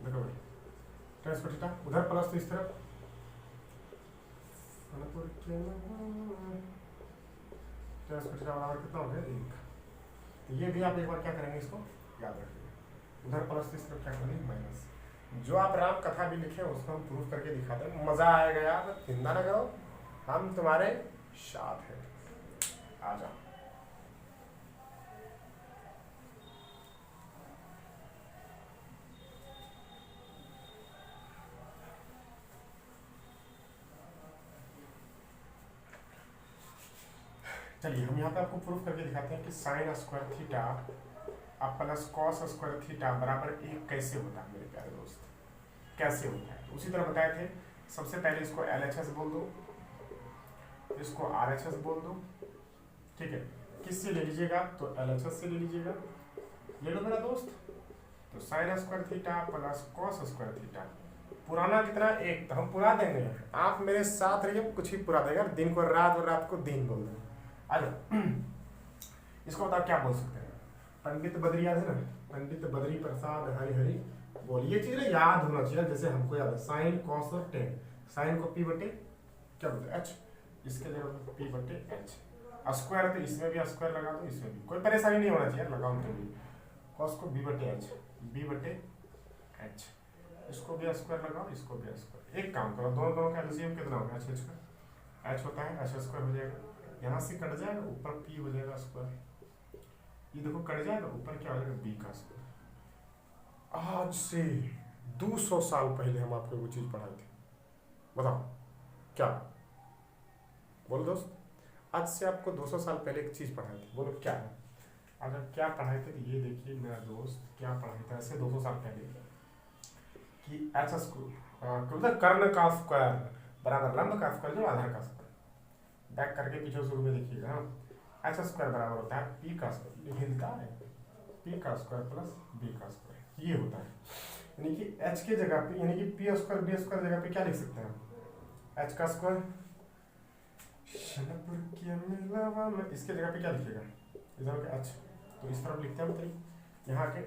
देखो भाई, ट्रेस को ठीठा उधर प्लस तो इस तरफ, ट्रेस को ठीठा बराबर कितना हो गया 1। तो ये भी आप एक बार क्या करेंगे, इसको याद रखिए, उधर प्लस तो इस तरफ क्या करेंगे माइनस। जो आप राम कथा भी लिखे उसको हम प्रूफ करके दिखाते हैं, मजा आएगा यार, चिंता ना करो, हम तुम्हारे साथ हैं, आ जाओ। चलिए हम यहाँ पे आपको प्रूफ करके दिखाते हैं कि साइन स्क्वायर थीटा अब प्लस कॉस स्क्वायर थीटा बराबर 1 कैसे होता है मेरे प्यारे दोस्त, कैसे होता है। उसी तरह बताए थे, सबसे पहले इसको LHS बोल दो, इसको RHS बोल दो, ठीक है। किससे ले लीजिएगा, तो LHS से ले लीजिएगा, ले लो मेरा दोस्त। तो sign square theta plus cos square theta, पुराना कितना 1, तो हम पुरा देंगे, आप मेरे साथ रहिए, कुछ ही पुरा देगा, दिन को रात और रात को दिन बोल देंगे। इसको बताओ क्या बोल सकते हैं, पंडित बद्री याद है ना, पंडित बद्री प्रसाद हरि हरि बोल, ये चीज याद होना चाहिए, जैसे हमको याद है साइन कॉस और टेन, साइन को पी बटे क्या बोलते हैं एच, इसके जगह पी बटे एच, स्क्वायर तो इसमें भी स्क्वायर लगा दो, इसमें भी कोई परेशानी नहीं होना चाहिए, लगाओ तो भी, कॉस को बी बटे एच, बी बटे एच, इसको भी स्क्वायर लगाओ, इसको भी स्क्वायर। एक काम करो, दोनों का एलसीएम कितना होगा, एच का एच होता है, एच स्क्वायर हो जाएगा, यहाँ से कट जाएगा, ऊपर पी हो जाएगा स्क्वायर, ये देखो कट जाएगा, ऊपर क्या हो जाएगा बी का स्क्वायर। आज से 200 साल पहले हम आपको वो चीज पढ़ाए थे, बताओ क्या, बोलो दोस्त, आज से आपको 200 साल पहले एक चीज पढ़ाई थी, बोलो क्या है। अगर क्या पढ़ाए थे, ये देखिए मेरा दोस्त क्या पढ़ाए थे ऐसे 200 साल पहले, कि एच स्क्वायर कर्ण का स्क्वायर बराबर लंब का स्क्वायर जो आधार का स्क्वायर, बैक करके पीछे शुरू में देखिएगा, एच स्क्वायर बराबर होता है पी का स्क्वायर, हिलता है पी का स्क्वायर प्लस बी का स्क्वायर, ये होता है। यानी कि एच के जगह पे, यानी कि पी स्क्वायर बी स्क्वायर जगह पे क्या लिख सकते हैं, एच का स्क्वायर, इसके जगह पे क्या लिखेगा, इधर का एच, तो इस तरफ लिखते हैं मतलब यहाँ के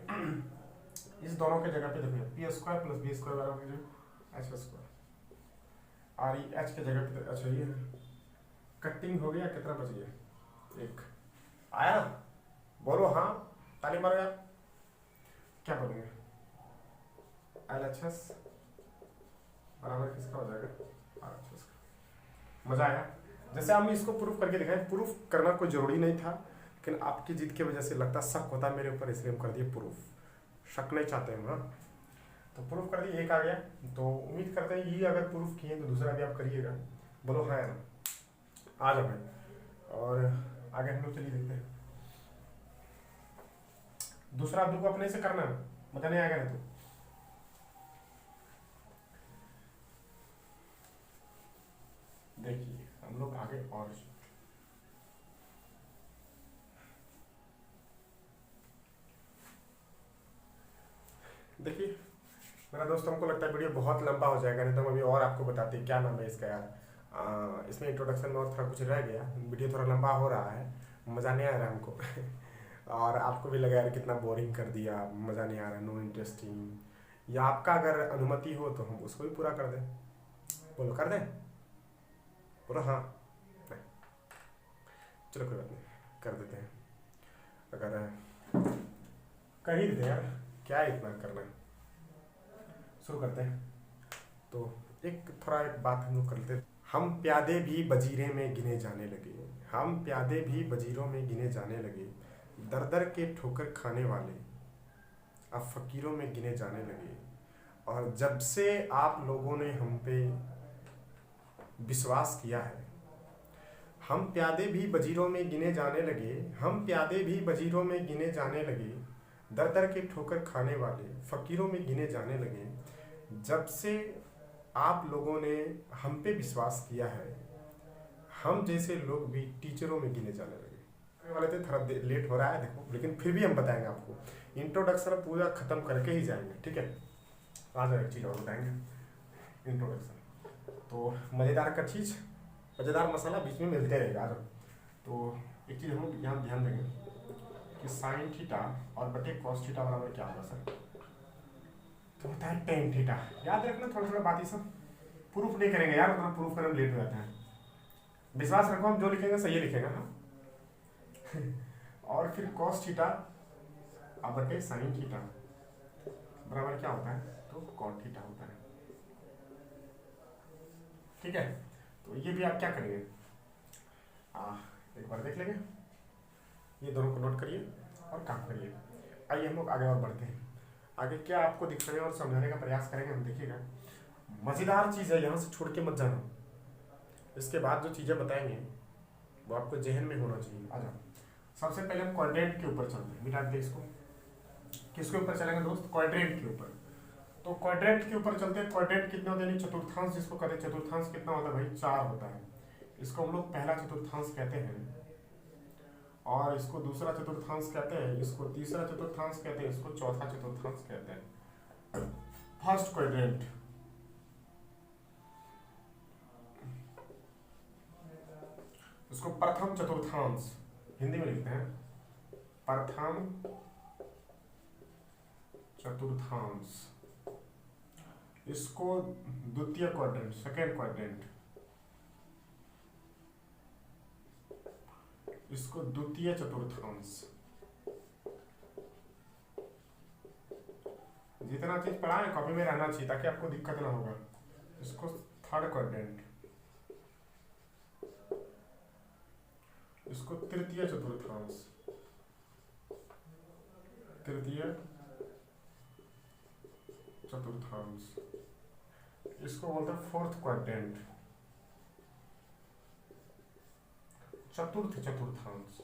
इस दोनों के जगह पे देखिए P square plus B square बराबर एच स्क्वायर, और ये एच के जगह पे, अच्छा ये कटिंग हो गया, कितना बच गया 1, आया ना, बोलो हाँ, ताली मारो यार, क्या बोलेंगे, LHS बराबर किसका हो जाएगा, RHS का। मजा आया, जैसे हम इसको प्रूफ करके दिखाएं, प्रूफ करना कोई जरूरी नहीं था, लेकिन आपकी जिद की वजह से लगता शक होता मेरे ऊपर, इसलिए हम कर दिए प्रूफ, शक नहीं चाहते हम ना, तो प्रूफ कर दिए, 1 आ गया, तो उम्मीद करते हैं ये अगर प्रूफ किए तो दूसरा भी आप करिएगा, बोलो हाँ यार, आ जाओ भाई। और आगे हम लोग चलिए देखते हैं, दूसरा आप लोग को अपने से करना है, मजा नहीं आएगा ना, तो देखिए हम लोग आगे और देखिए मेरा दोस्त, हमको लगता है वीडियो बहुत लंबा हो जाएगा, नहीं तो हम अभी और आपको बताते हैं क्या नाम है इसका यार, इसमें इंट्रोडक्शन में और थोड़ा कुछ रह गया, वीडियो थोड़ा लंबा हो रहा है, मज़ा नहीं आ रहा हमको और आपको भी लगा यार कितना बोरिंग कर दिया, मज़ा नहीं आ रहा, नो इंटरेस्टिंग, या आपका अगर अनुमति हो तो हम उसको भी पूरा कर दें, बोलो कर दें, बोलो हाँ, नहीं चलो कोई बात नहीं, कर देते हैं, अगर कर ही देते यार, क्या इतना करना है, शुरू करते हैं। तो एक बात हम लोग कर लेते, हम प्यादे भी वजीरे में गिने जाने लगे, हम प्यादे भी वजीरों में गिने जाने लगे, दर दर के ठोकर खाने वाले अब फकीरों में गिने जाने लगे, और जब से आप लोगों ने हम पे विश्वास किया है, हम प्यादे भी वजीरों में गिने जाने लगे, हम प्यादे भी वजीरों में गिने जाने लगे, दर दर के ठोकर खाने वाले फकीरों में गिने जाने लगे, जब से आप लोगों ने हम पे विश्वास किया है, हम जैसे लोग भी टीचरों में गिने जाने लगे। वाले थे, थोड़ा लेट हो रहा है देखो, लेकिन फिर भी हम बताएंगे आपको, इंट्रोडक्शन पूरा खत्म करके ही जाएंगे, ठीक है। आज एक चीज़ और बताएंगे, इंट्रोडक्शन। तो मज़ेदार का चीज़, मज़ेदार मसाला बीच में मिलते रहेगा। तो एक चीज़ हम लोग यहाँ ध्यान देंगे कि साइन थीटा और बटे कॉस थीटा बराबर क्या होगा सर, तो होता है टेन थीटा। याद रखना थोड़ा थोड़ा बात, ये सब प्रूफ नहीं करेंगे यार, उतना प्रूफ करने में लेट हो जाता है। विश्वास रखो हम जो लिखेंगे सही लिखेंगे। हाँ और फिर कॉस थीटा अब बटे साइन थीटा बराबर क्या होता है, तो कॉट थीटा होता है। ठीक है, तो ये भी आप क्या करेंगे, एक बार देख लेंगे, ये दोनों को नोट करिए और काम करिए। आइए हम लोग आगे और बढ़ते हैं। आगे क्या आपको दिखाने और समझाने का प्रयास करेंगे हम, देखिएगा मज़ेदार चीज़ है, यहाँ से छोड़ के मत जाना। इसके बाद जो चीज़ें बताएंगे वो आपको जहन में होना चाहिए। आ जाओ, सबसे पहले हम क्वाड्रेंट के ऊपर चलते हैं। मिटा दे इसको, किसके ऊपर चलेंगे दोस्त, क्वाड्रेंट के ऊपर। तो क्वाड्रेंट के ऊपर चलते हैं। क्वाड्रेंट कितने होते हैं, चतुर्थांश जिसको कहते हैं, चतुर्थांश कितना होता है भाई, 4 होता है। इसको हम लोग पहला चतुर्थांश कहते हैं, और इसको दूसरा चतुर्थांश कहते हैं, इसको तीसरा चतुर्थांश कहते हैं, इसको चौथा चतुर्थांश कहते हैं। फर्स्ट क्वाड्रेंट, इसको प्रथम चतुर्थांश हिंदी में लिखते हैं, प्रथम चतुर्थांश। इसको द्वितीय क्वाड्रेंट, सेकेंड क्वाड्रेंट, इसको द्वितीय चतुर्थांश। जितना चीज पढ़ा है कॉपी में रहना चाहिए ताकि आपको दिक्कत ना होगा। इसको थर्ड क्वाड्रेंट, इसको तृतीय चतुर्थांश, तृतीय चतुर्थांश, इसको बोलते हैं फोर्थ क्वाड्रेंट, चतुर्थ चतुर्थांश।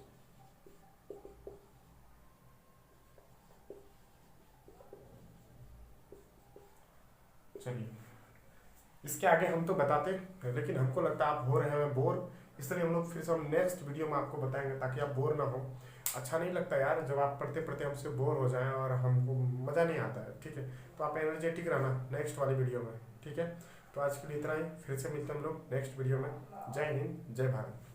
चलिए, इसके आगे हम तो बताते लेकिन हमको लगता है आप हो रहे हैं बोर, इसलिए हम लोग फिर से हम नेक्स्ट वीडियो में आपको बताएंगे ताकि आप बोर ना हो। अच्छा नहीं लगता यार जब आप पढ़ते पढ़ते हमसे बोर हो जाएं और हमको मज़ा नहीं आता है। ठीक है, तो आप एनर्जेटिक रहना नेक्स्ट वाली वीडियो में। ठीक है, तो आज के लिए इतना ही, फिर से मिलते हैं हम लोग नेक्स्ट वीडियो में। जय हिंद, जय भारत।